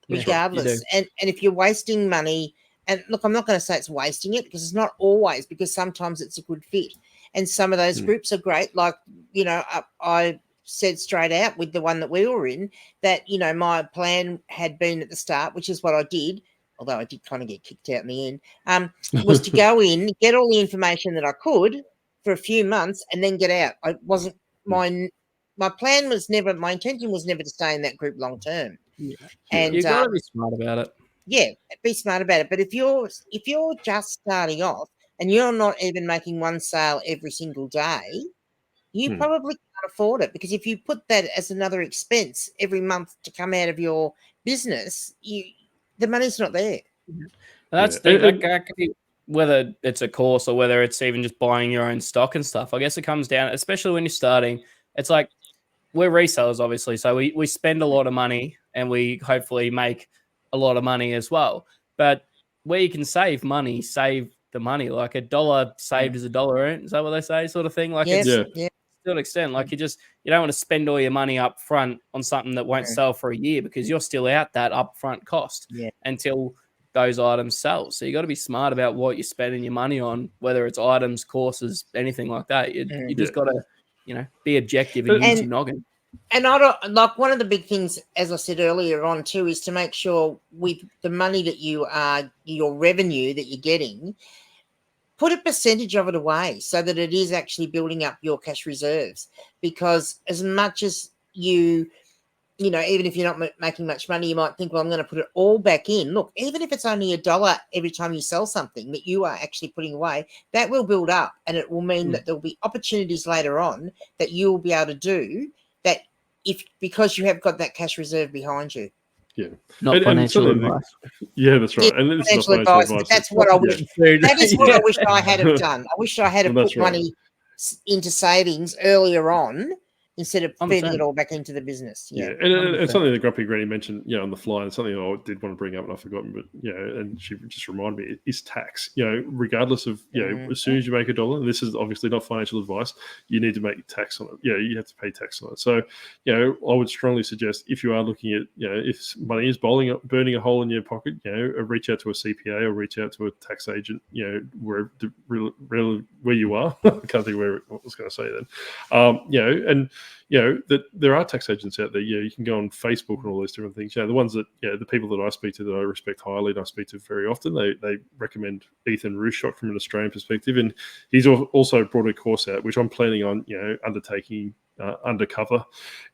regardless. And if you're wasting money, and look, I'm not going to say it's wasting it, because it's not always, because sometimes it's a good fit. And some of those groups are great. Like, I said straight out with the one that we were in that, my plan had been at the start, which is what I did, although I did kind of get kicked out in the end, was to go in, get all the information that I could for a few months and then get out. I wasn't, my plan was never, my intention was never to stay in that group long term. And you've got to be smart about it. Be smart about it. But if you're just starting off and you're not even making one sale every single day, you probably can't afford it, because if you put that as another expense every month to come out of your business, the money's not there. That's that could be, whether it's a course or whether it's even just buying your own stock and stuff. I guess it comes down, especially when you're starting, it's like, we're resellers, obviously, so we spend a lot of money and we hopefully make a lot of money as well. But where you can save the money. Like $1 saved is $1 earned. Is that what they say, sort of thing? Like, it's to an extent. Like you don't want to spend all your money up front on something that won't sell for a year because you're still out that upfront cost until those items sell. So you got to be smart about what you're spending your money on, whether it's items, courses, anything like that. You just got to, be objective and use your noggin. And I don't like one of the big things, as I said earlier on too, is to make sure with the money that you are, your revenue that you're getting, put a percentage of it away so that it is actually building up your cash reserves. Because as much as even if you're not making much money, you might think, well, I'm going to put it all back in. Look, even if it's only $1 every time you sell something that you are actually putting away, that will build up, and it will mean that there will be opportunities later on that you will be able to do that because you have got that cash reserve behind you. Yeah, not financial advice. Yeah, that's right. Yeah, and it's financial not advice. But that's what I wish. That is what I wish I had have done. I wish I had put money into savings earlier on instead of feeding it all back into the business. Yeah. And something that Grumpy Granny mentioned, on the fly, and something I did want to bring up and I've forgotten, but and she just reminded me, is tax. Regardless of as soon as you make $1, and this is obviously not financial advice, you need to make tax on it. You have to pay tax on it. So I would strongly suggest, if you are looking at if money is burning a hole in your pocket, reach out to a CPA or reach out to a tax agent, where you are. I can't think where I was going to say then. And that there are tax agents out there. You can go on Facebook and all those different things. The ones that the people that I speak to that I respect highly and I speak to very often, they recommend Ethan Rushot from an Australian perspective, and he's also brought a course out which I'm planning on undertaking undercover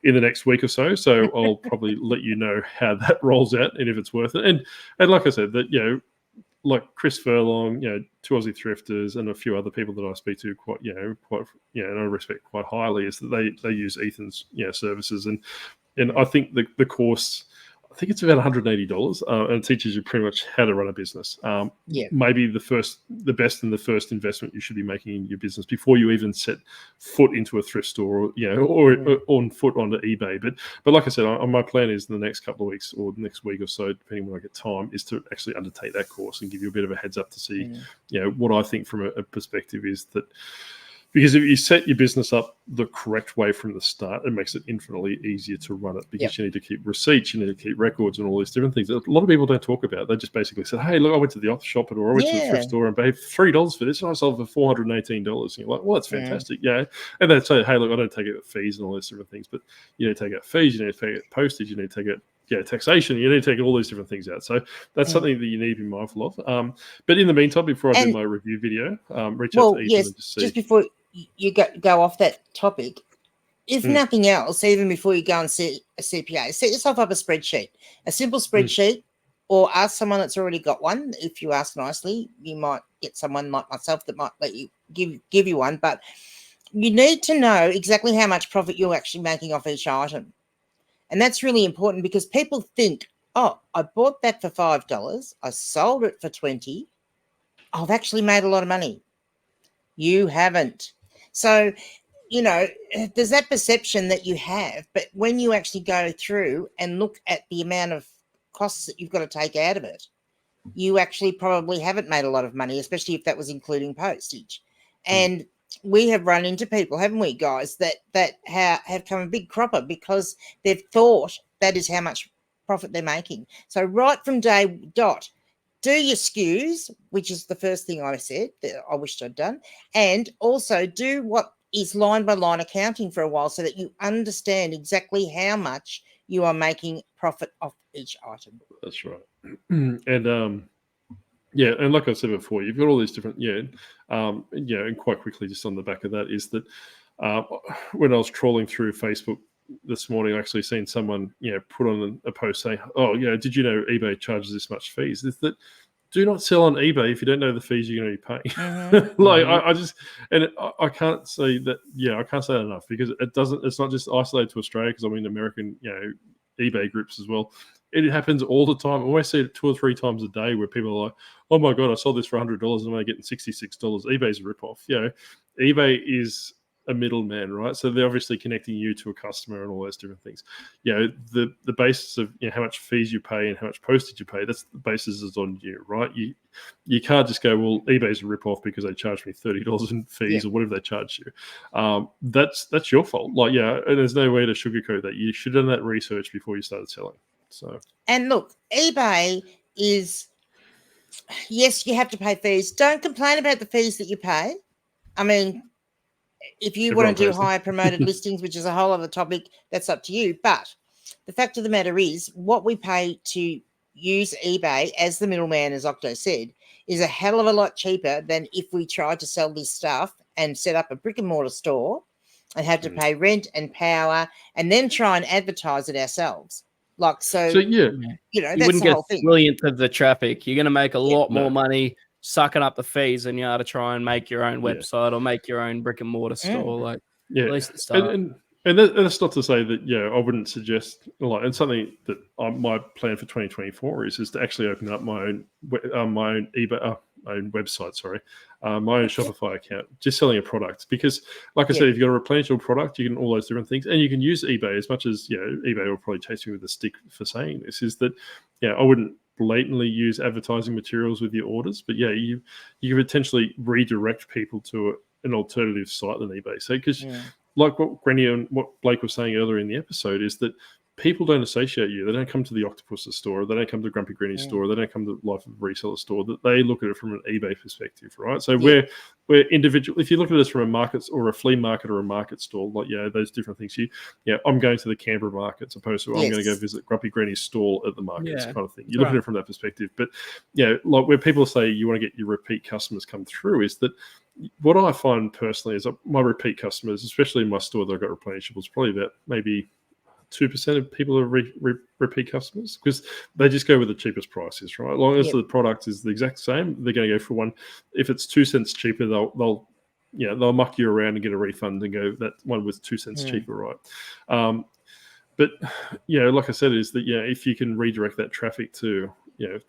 in the next week or so. So I'll probably let you know how that rolls out and if it's worth it. And like I said, that like Chris Furlong, two Aussie thrifters, and a few other people that I speak to quite, and I respect quite highly, is that they use Ethan's, services, and I think the course, I think it's about $180, and it teaches you pretty much how to run a business. Maybe the best and the first investment you should be making in your business before you even set foot into a thrift store, or on foot onto eBay. But like I said, my plan is in the next couple of weeks or the next week or so, depending when I get time, is to actually undertake that course and give you a bit of a heads up to see, what I think from a perspective is that. Because if you set your business up the correct way from the start, it makes it infinitely easier to run it, because you need to keep receipts, you need to keep records and all these different things. A lot of people don't talk about. They just basically said, hey, look, I went to the op shop or I went to the thrift store and paid $3 for this, and I sold for $418. And you're like, well, that's fantastic. And they say, hey, look, I don't take out fees and all those different things, but you need to take out fees, you need to take out postage, you need to take out taxation, you need to take all these different things out. So that's something that you need to be mindful of. But in the meantime, before I do my review video, reach out to Ethan and just see. Just before you go off that topic, if nothing else, even before you go and see a CPA, set yourself up a spreadsheet, a simple spreadsheet, or ask someone that's already got one. If you ask nicely, you might get someone like myself that might let you give you one. But you need to know exactly how much profit you're actually making off each item. And that's really important, because people think, oh, I bought that for $5, I sold it for $20, I've actually made a lot of money. You haven't. So, there's that perception that you have, but when you actually go through and look at the amount of costs that you've got to take out of it, you actually probably haven't made a lot of money, especially if that was including postage. And we have run into people, haven't we, guys, that have come a big cropper because they've thought that is how much profit they're making. So right from day dot, do your SKUs, which is the first thing I said that I wished I'd done, and also do what is line by line accounting for a while, so that you understand exactly how much you are making profit off each item. That's right. And and like I said before, you've got all these different and quite quickly, just on the back of that, is that when I was trawling through Facebook this morning, I actually seen someone put on a post saying, oh, did you know eBay charges this much fees? Is that do not sell on eBay if you don't know the fees you're going to be paying. I can't say that. I can't say that enough, because it's not just isolated to Australia, because I'm in American eBay groups as well. It happens all the time. I always see it 2 or 3 times a day where people are like, oh my God, I sold this for $100 and I'm only getting $66. eBay's a ripoff. eBay is a middleman, right? So they're obviously connecting you to a customer and all those different things. The basis of how much fees you pay and how much postage you pay, that's the basis is on you, right? You can't just go, well, eBay's a rip-off because they charge me $30 in fees or whatever they charge you. That's your fault. And there's no way to sugarcoat that. You should have done that research before you started selling. So, and look, eBay is, yes, you have to pay fees. Don't complain about the fees that you pay. I mean, if you want to do higher promoted listings, which is a whole other topic, that's up to you. But the fact of the matter is, what we pay to use eBay as the middleman, as Octo said, is a hell of a lot cheaper than if we tried to sell this stuff and set up a brick and mortar store and had to pay rent and power and then try and advertise it ourselves. That's you wouldn't the get whole thing. brilliant of the traffic. You're going to make a lot more money sucking up the fees than you are to try and make your own website or make your own brick and mortar store. At least at the start. And that's not to say that I wouldn't suggest and something that my plan for 2024 is to actually open up my own eBay own website, my own Shopify account, just selling a product. Because, like I said, if you've got a replenishable product, you can all those different things, and you can use eBay as much as eBay will probably chase you with a stick for saying this. Is that I wouldn't blatantly use advertising materials with your orders, but you can potentially redirect people to an alternative site than eBay. So because like what Granny and what Blake was saying earlier in the episode is that people don't associate you. They don't come to the Octopus store. They don't come to Grumpy Granny's store. They don't come to Life of a Reseller store. That they look at it from an eBay perspective, right? So we're individual. If you look at us from a market or a flea market or a market store, those different things. I'm going to the Canberra market, as opposed to I'm going to go visit Grumpy Granny's stall at the market, kind of thing. You look at it from that perspective. But like where people say you want to get your repeat customers come through is that. What I find personally is that my repeat customers, especially in my store that I've got replenishables, probably about maybe 2% of people are repeat customers because they just go with the cheapest prices, right? As long as the product is the exact same, they're going to go for one. If it's 2 cents cheaper, they'll muck you around and get a refund and go, that one was 2 cents cheaper, right? But like I said, is that if you can redirect that traffic to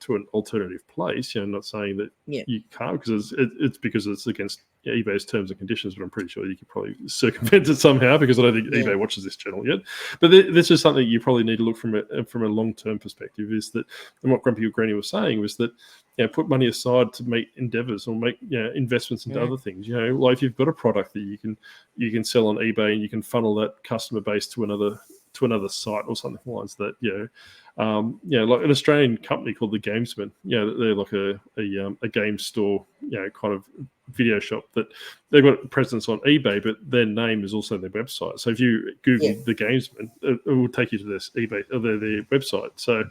an alternative place, not saying that you can't because it's against eBay's terms and conditions, but I'm pretty sure you could probably circumvent it somehow because I don't think eBay watches this channel yet. But this is something you probably need to look from a long-term perspective. Is that, and what Grumpy Granny was saying was that put money aside to make endeavors or make investments into other things. Like if you've got a product that you can sell on eBay and you can funnel that customer base to another site or something like that. Like an Australian company called The Gamesman. They're like a game store, kind of video shop that they've got a presence on eBay, but their name is also their website. So if you Google The Gamesman, it will take you to this eBay or their website. So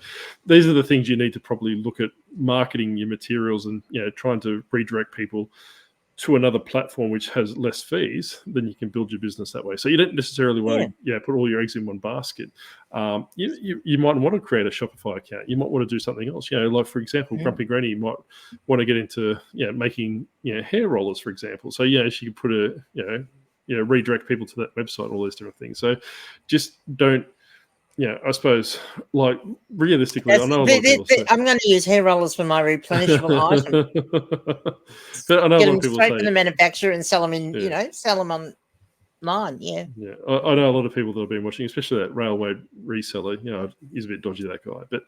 these are the things you need to probably look at marketing your materials and trying to redirect people to another platform which has less fees, then you can build your business that way. So you don't necessarily want to put all your eggs in one basket. You might want to create a Shopify account. You might want to do something else. Like for example, Grumpy Granny might want to get into making hair rollers, for example. So she could put redirect people to that website and all these different things. So just don't. I suppose, like, realistically, I know a lot of people say, I'm going to use hair rollers for my replenishable item. But I know Get a lot them of people straight say, from the manufacturer and sell them sell them online. Yeah. I know a lot of people that have been watching, especially that railway reseller. He's a bit dodgy, that guy. But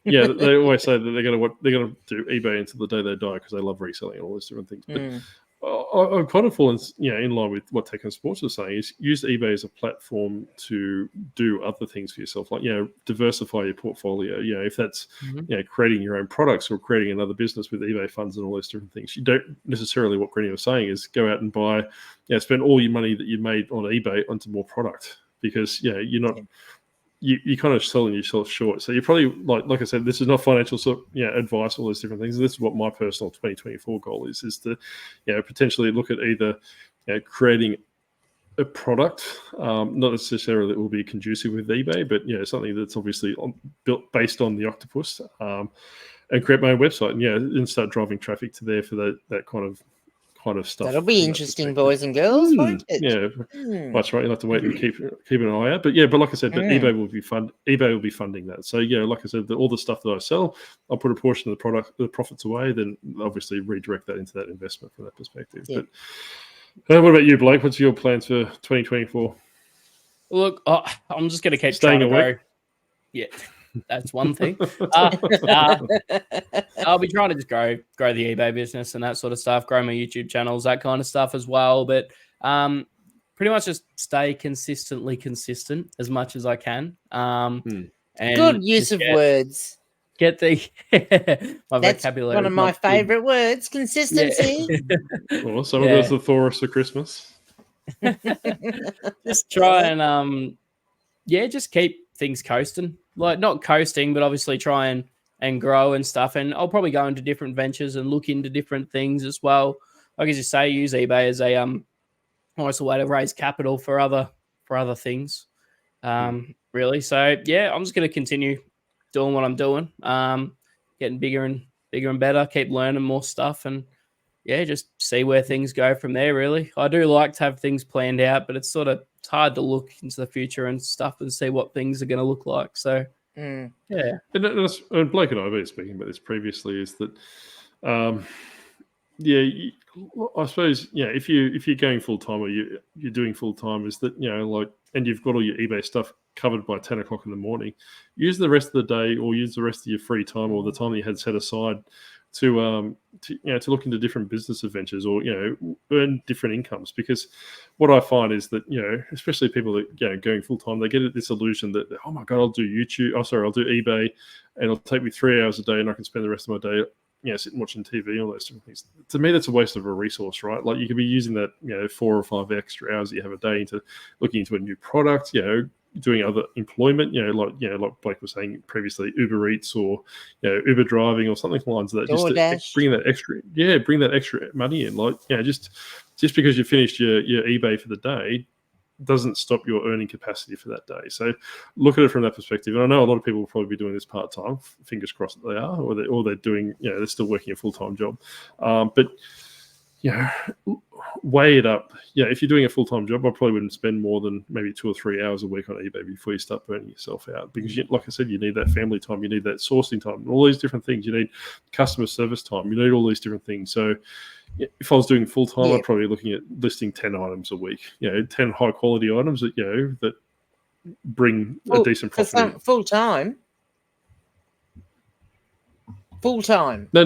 they always say that they're going to do eBay until the day they die because they love reselling and all those different things. But I've kind of fallen, in line with what Tech and Sports are saying, is use eBay as a platform to do other things for yourself, like, diversify your portfolio. If that's, creating your own products or creating another business with eBay funds and all those different things. You don't necessarily, what Granny was saying is go out and buy, spend all your money that you made on eBay onto more product because, you're not, you're kind of selling yourself short. So you're probably, like I said, this is not financial advice, all those different things. This is what my personal 2024 goal is to, potentially look at either creating a product, not necessarily that will be conducive with eBay, but something that's obviously built based on the Octopus, and create my own website and start driving traffic to there for that kind of stuff. That'll be interesting, boys and girls, won't it? That's right. You'll have to wait and keep an eye out. But like I said, eBay will be funding that. So like I said, all the stuff that I sell, I'll put a portion of the profits away, then obviously redirect that into that investment from that perspective. What about you, Blake? What's your plans for 2024? Look, I'm just going to keep Staying trying to awake? grow. Yeah, that's one thing. I'll be trying to just grow the eBay business and that sort of stuff, grow my YouTube channels, that kind of stuff as well. But pretty much just stay consistently consistent as much as I can. And Good use of words. Get the my That's vocabulary. one of my favorite words, consistency. Yeah. Well, someone goes to Thorus for Christmas. Just try and just keep things coasting. Like not coasting, but obviously try and grow and stuff. And I'll probably go into different ventures and look into different things as well. Like as you say, use eBay as a almost a way to raise capital for other things. Really. So yeah, I'm just gonna continue doing what I'm doing. Getting bigger and better, keep learning more stuff, and just see where things go from there, really. I do like to have things planned out, but it's hard to look into the future and stuff and see what things are going to look like. So, And Blake and I have been speaking about this previously, is that, I suppose, if you're going full-time or you're doing full-time, is that, and you've got all your eBay stuff covered by 10 o'clock in the morning, use the rest of the day or use the rest of your free time or the time that you had set aside to look into different business adventures or earn different incomes. Because what I find is that especially people that going full time, they get this illusion that, oh my god, I'll do eBay and it'll take me 3 hours a day and I can spend the rest of my day sitting watching TV, all those different things. To me, that's a waste of a resource, right? Like you could be using that 4 or 5 extra hours that you have a day into looking into a new product, doing other employment, like Blake was saying previously, Uber Eats or Uber driving or something along that, just to bring that extra money in. Like just because you finished your eBay for the day doesn't stop your earning capacity for that day. So look at it from that perspective. And I know a lot of people will probably be doing this part time. Fingers crossed that they are, or they're doing they're still working a full time job. But weigh it up. If you're doing a full-time job, I probably wouldn't spend more than maybe 2 or 3 hours a week on eBay before you start burning yourself out. Because, like I said, you need that family time, you need that sourcing time, and all these different things. You need customer service time. You need all these different things. So, if I was doing full-time, I'd probably be looking at listing 10 items a week. 10 high-quality items that that bring a decent profit. Full-time. Full-time. No.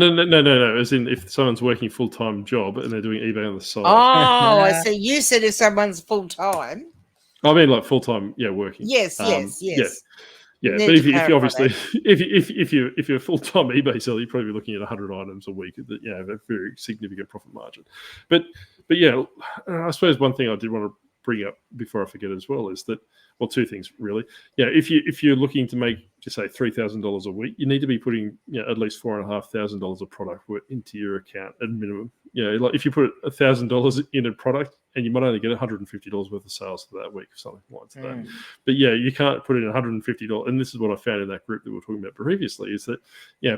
As in, if someone's working full-time job and they're doing eBay on the side. Oh, I see. You said if someone's full-time. I mean, like full-time, working. Yes. Yeah, but if you obviously if you're a full-time eBay seller, you're probably looking at 100 items a week that have a very significant profit margin. But I suppose one thing I did want to bring up before I forget as well is that, well, two things really. If you're looking to make, just say, $3,000 a week, you need to be putting at least $4,500 of product into your account at minimum. Like if you put $1,000 in a product and you might only get $150 worth of sales for that week or something like that. But you can't put in $150. And this is what I found in that group that we were talking about previously, is that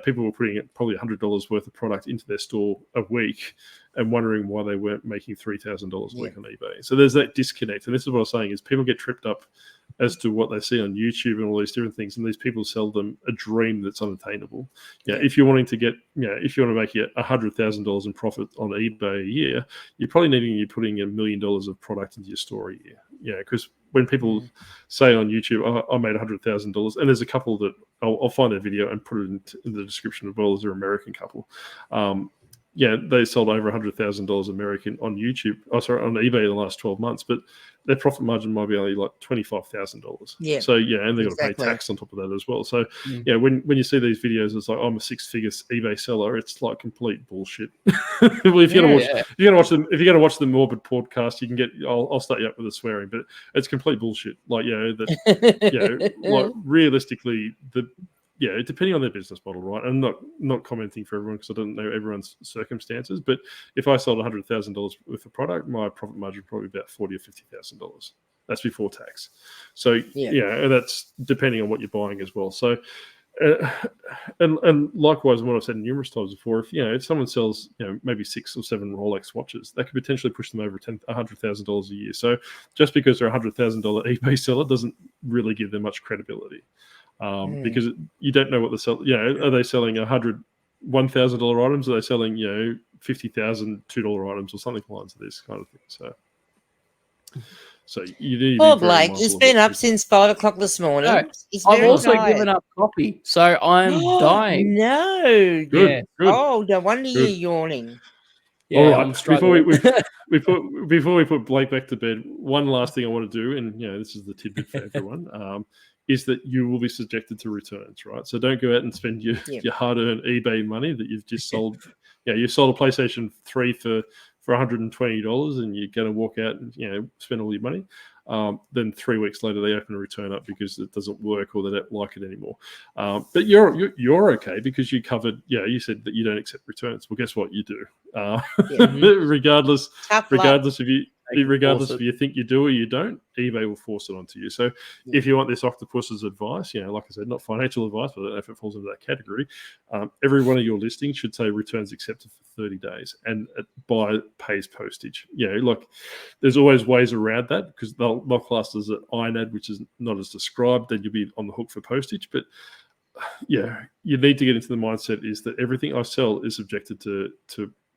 people were putting probably $100 worth of product into their store a week and wondering why they weren't making $3,000 a week on eBay. So there's that disconnect. And this is what I was saying, is people get tripped up as to what they see on YouTube and all these different things, and these people sell them a dream that's unattainable. If you're wanting to get, if you want to make $100,000 in profit on eBay a year, you're probably needing to be putting $1 million of product into your store a year. Because when people say on YouTube, I made $100,000, and there's a couple that I'll find their video and put it in the description as well, as an American couple. They sold over $100,000 American on YouTube. On eBay in the last 12 months, but their profit margin might be only like $25,000. Yeah. So and they've got to pay tax on top of that as well. So when you see these videos, it's like, I'm a 6-figure eBay seller. It's like complete bullshit. Well, if you're gonna watch the Morbid podcast, you can get. I'll start you up with the swearing, but it's complete bullshit. Like like realistically depending on their business model, right? I'm not commenting for everyone because I don't know everyone's circumstances. But if I sold $100,000 worth of product, my profit margin would probably be about $40,000 or $50,000. That's before tax. So and that's depending on what you're buying as well. So and likewise, what I've said numerous times before, if someone sells maybe 6 or 7 Rolex watches, that could potentially push them over $100,000 a year. So just because they're a $100,000 eBay seller doesn't really give them much credibility. Because you don't know what they're selling. Are they selling $1,000 items? Are they selling $50,000 $2 items or something like this kind of thing. So you need to Poor be very Blake, mindful he's of been what up you do. since 5 o'clock this morning. No, He's I've very also tired. given up coffee, so I'm dying. No. Good, Yeah. good. Oh, no wonder Good. you're yawning. Yeah, All right. I'm struggling. Before we put Blake back to bed, one last thing I want to do, and this is the tidbit for everyone, is that you will be subjected to returns, right? So don't go out and spend your hard-earned eBay money that you've just sold. You sold a PlayStation 3 for $120, and you're going to walk out and spend all your money. Then 3 weeks later, they open a return up because it doesn't work or they don't like it anymore. But you're okay because you covered. You said that you don't accept returns. Well, guess what? You do. Regardless if you think you do or you don't, eBay will force it onto you. So if you want this octopus's advice, like I said, not financial advice, but I don't know if it falls into that category. Every one of your listings should say returns accepted for 30 days and buy pays postage. There's always ways around that because they'll class as an INAD, which is not as described, then you'll be on the hook for postage. But you need to get into the mindset is that everything I sell is subjected to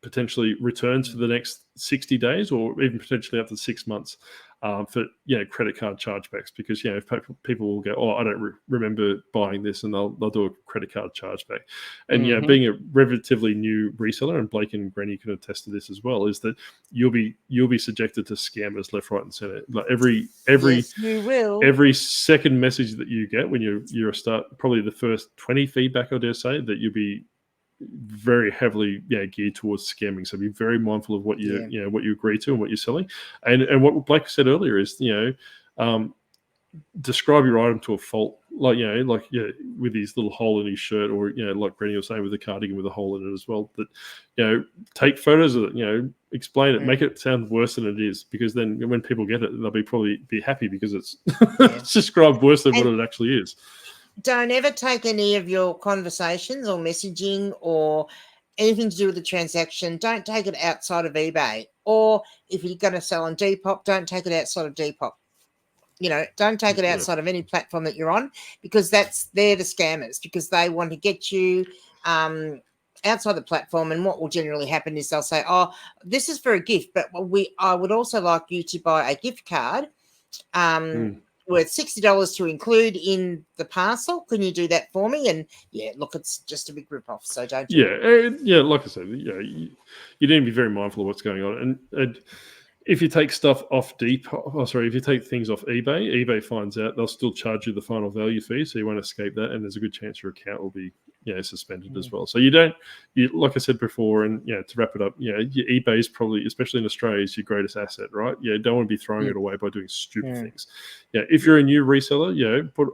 potentially returns for the next 60 days or even potentially up to 6 months for credit card chargebacks because if people will go, I don't remember buying this, and they'll do a credit card chargeback. And being a relatively new reseller, and Blake and Granny can attest to this as well, is that you'll be subjected to scammers left, right, and center. Like every Yes, you will. every second message that you get when you're a start, probably the first 20 feedback, I dare say, that you'll be very heavily geared towards scamming. So be very mindful of what what you agree to and what you're selling. And what Blake said earlier is describe your item to a fault, with his little hole in his shirt, or like Granny was saying with the cardigan with a hole in it as well. That take photos of it, explain it, make it sound worse than it is, because then when people get it, they'll probably be happy because it's it's described worse than what it actually is. Don't ever take any of your conversations or messaging or anything to do with the transaction. Don't take it outside of eBay. Or if you're going to sell on Depop, don't take it outside of Depop. Don't take it outside of any platform that you're on, because they're the scammers, because they want to get you outside the platform. And what will generally happen is they'll say, oh, this is for a gift, but I would also like you to buy a gift card worth $60 to include in the parcel. Can you do that for me? And look, it's just a big rip-off. So don't do it. Like I said, you need to be very mindful of what's going on. And if you take stuff off if you take things off eBay finds out, they'll still charge you the final value fee, so you won't escape that, and there's a good chance your account will be suspended as well. So like I said before, and to wrap it up, your eBay is probably, especially in Australia, is your greatest asset, right? You don't want to be throwing it away by doing stupid things. If you're a new reseller,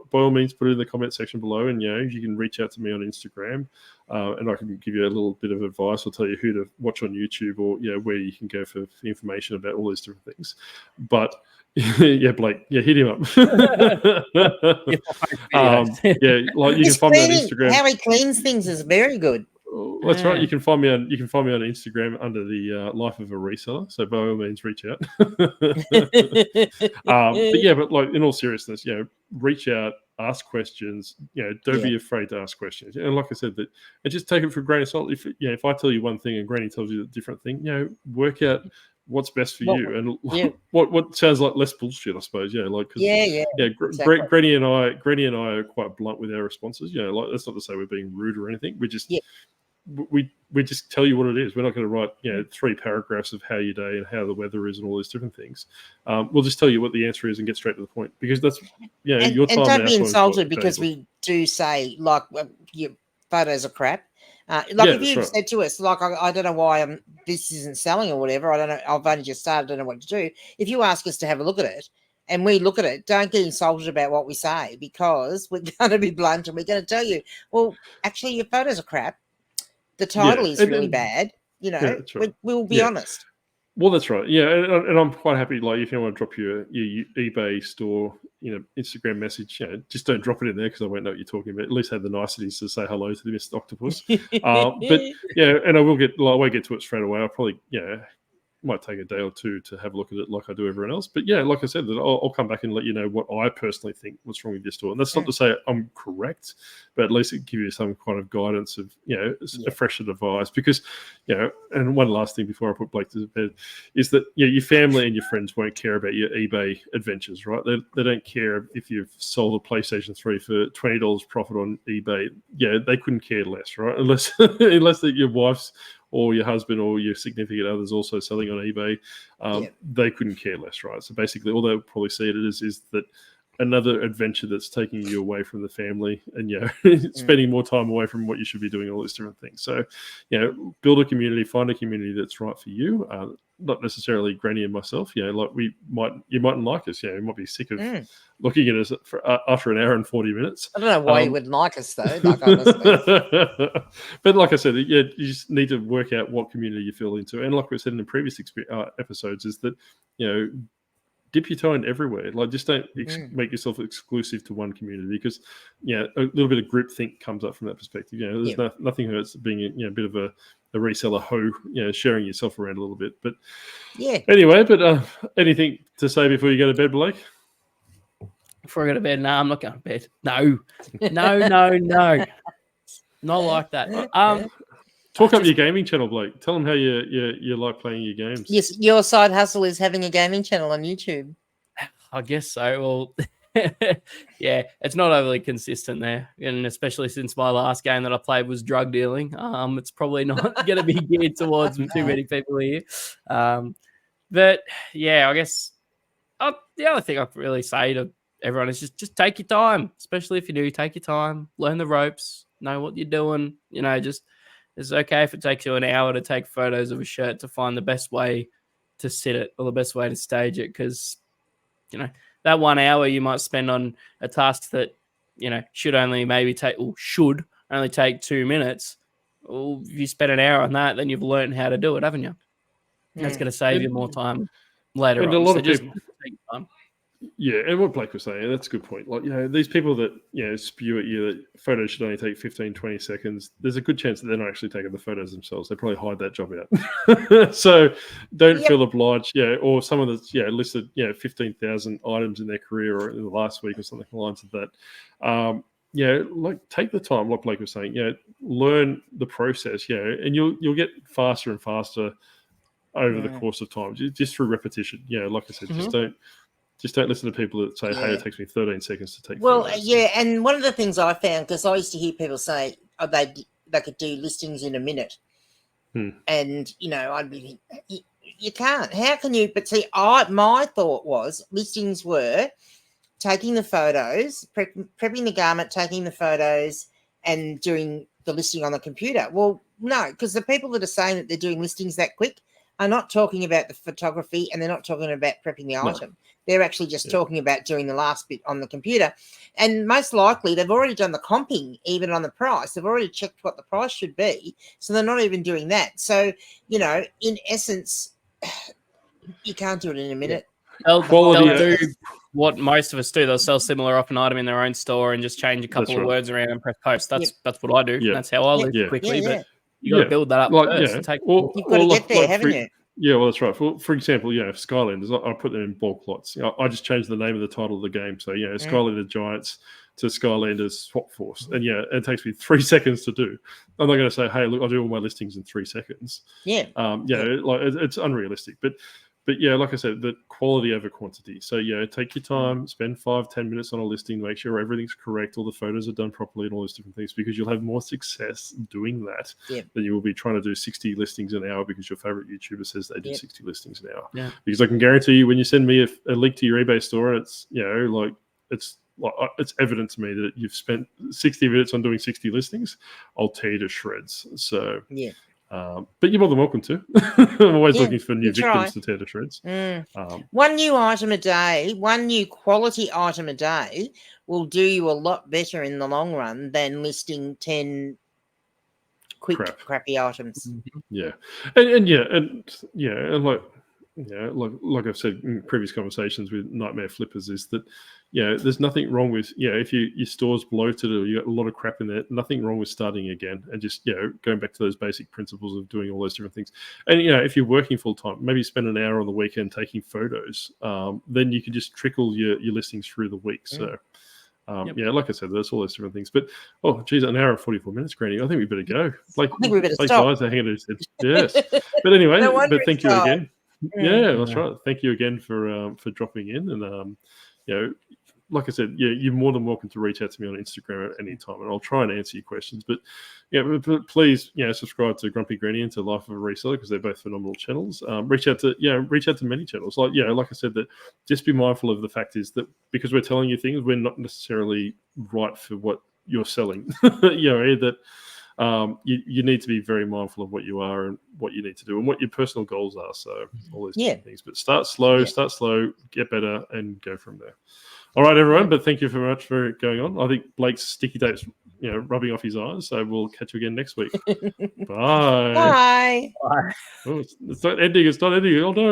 by all means put it in the comment section below, and you can reach out to me on Instagram, and I can give you a little bit of advice. I'll tell you who to watch on YouTube, or where you can go for information about all these different things. But Blake, hit him up. You can find me on Instagram. How he cleans things is very good. That's right. You can find me on Instagram under the Life of a Reseller. So by all means, reach out. But in all seriousness, reach out, ask questions. Don't be afraid to ask questions. And like I said, and just take it for a grain of salt. If I tell you one thing and Granny tells you a different thing, work out what's best for you, and what sounds like less bullshit, I suppose. Exactly. Granny and I are quite blunt with our responses. That's not to say we're being rude or anything. We just we just tell you what it is. We're not going to write 3 paragraphs of how your day and how the weather is and all these different things. We'll just tell you what the answer is and get straight to the point, because that's your time. And don't be insulted because we do say your photos are crap. If you've said to us, I don't know why this isn't selling or whatever, I don't know, I've only just started, I don't know what to do. If you ask us to have a look at it and we look at it, don't get insulted about what we say, because we're going to be blunt and we're going to tell you, well, actually your photos are crap. The title is really bad. Right. We'll be honest. Well, that's right. Yeah, and I'm quite happy. If you want to drop your eBay store, Instagram message, just don't drop it in there, because I won't know what you're talking about. At least have the niceties to say hello to the Mr. Octopus. And I won't get to it straight away. I'll probably might take a day or two to have a look at it like I do everyone else. But yeah, like I said, that I'll come back and let you know what I personally think what's wrong with your store. And that's not to say I'm correct, but at least it give you some kind of guidance of, a fresh advice. Because, and one last thing before I put Blake to bed is that, your family and your friends won't care about your eBay adventures, right? They don't care if you've sold a PlayStation 3 for $20 profit on eBay. Yeah, they couldn't care less, right? Unless that your wife's or your husband or your significant other's also selling on eBay, they couldn't care less, right? So basically, all they'll probably see it is that another adventure that's taking you away from the family and, spending more time away from what you should be doing, all these different things. So, build a community, find a community that's right for you. Not necessarily Granny and myself, like you mightn't like us, you might be sick of looking at us for, after an hour and 40 minutes. I don't know why you wouldn't like us though, like honestly. But like I said, you just need to work out what community you feel into. And like we said in the previous episodes is that, dip your toe in everywhere. Like, just don't make yourself exclusive to one community because, a little bit of groupthink comes up from that perspective. There's nothing hurts being a bit of a reseller hoe, sharing yourself around a little bit. But anyway, anything to say before you go to bed, Blake? Before I go to bed, no, I'm not going to bed. No, not like that. Talk up your gaming channel, Blake. Tell them how you like playing your games. Yes, your side hustle is having a gaming channel on YouTube. I guess so. Well, yeah, it's not overly consistent there, and especially since my last game that I played was drug dealing. It's probably not going to be geared towards too many people here. But yeah, I guess the other thing I could really say to everyone is just take your time, especially if you do. Take your time, learn the ropes, know what you're doing. It's okay if it takes you an hour to take photos of a shirt to find the best way to sit it or the best way to stage it, because that 1 hour you might spend on a task that should only take 2 minutes. Well, if you spend an hour on that, then you've learned how to do it, haven't you? That's going to save you more time later on. A lot of just people, take time. Yeah, and what Blake was saying, that's a good point. Like, these people that, spew at you that photos should only take 15, 20 seconds, there's a good chance that they're not actually taking the photos themselves. They probably hide that job out. So don't feel obliged, or someone that's, listed, 15,000 items in their career or in the last week or something along lines of that. Like, take the time, like Blake was saying, learn the process, and you'll get faster and faster over the course of time, just through repetition. Like I said, just don't listen to people that say, hey, it takes me 13 seconds to take photos. And one of the things I found, because I used to hear people say they could do listings in a minute. And, I'd be thinking, you can't. How can you? But see, my thought was listings were taking the photos, prepping the garment, taking the photos, and doing the listing on the computer. Well, no, because the people that are saying that they're doing listings that quick are not talking about the photography and they're not talking about prepping the item. They're actually just talking about doing the last bit on the computer. And most likely they've already done the comping even on the price. They've already checked what the price should be. So they're not even doing that. So, in essence, you can't do it in a minute. They'll do what most of us do. They'll sell similar up an item in their own store and just change a couple of words around and press post. That's what I do. Yeah. That's how I live quickly. But you got to build that up first. You've got to get there, haven't you? Yeah, well, that's right. For example, Skylanders, I put them in bulk lots. I just changed the name of the title of the game. So, Skylander Giants to Skylanders Swap Force. And, it takes me 3 seconds to do. I'm not going to say, hey, look, I'll do all my listings in 3 seconds. It's unrealistic. But like I said, the quality over quantity. So, take your time, spend 5-10 minutes on a listing, make sure everything's correct, all the photos are done properly and all those different things, because you'll have more success doing that than you will be trying to do 60 listings an hour because your favorite YouTuber says they did 60 listings an hour. Yeah. Because I can guarantee you when you send me a link to your eBay store, it's, it's evident to me that you've spent 60 minutes on doing 60 listings, I'll tear you to shreds. So, but you're more than welcome to. I'm always looking for new victims to tear to shreds. One new item a day, one new quality item a day will do you a lot better in the long run than listing 10 crappy items. Yeah. And like, like I've said in previous conversations with nightmare flippers, is that there's nothing wrong with if your store's bloated or you got a lot of crap in there, nothing wrong with starting again and just going back to those basic principles of doing all those different things. And if you're working full time, maybe spend an hour on the weekend taking photos. Then you can just trickle your listings through the week. So. Like I said, there's all those different things. But an hour and 44 minutes, Granny. I think we better go. I think we better stop. Yes. But anyway, No thank you again. Mm. That's right. Thank you again for dropping in. And like I said, you're more than welcome to reach out to me on Instagram at any time, and I'll try and answer your questions. But but please, subscribe to Grumpy Granny and to Life of a Reseller, because they're both phenomenal channels. Reach out to many channels. Like I said, that just be mindful of the fact is that because we're telling you things, we're not necessarily right for what you're selling. That you need to be very mindful of what you are and what you need to do and what your personal goals are. So all those different things. But start slow, get better, and go from there. All right, everyone. But thank you very much for going on. I think Blake's sticky tape's rubbing off his eyes. So we'll catch you again next week. Bye. Bye. Bye. Oh, it's not ending. Oh no.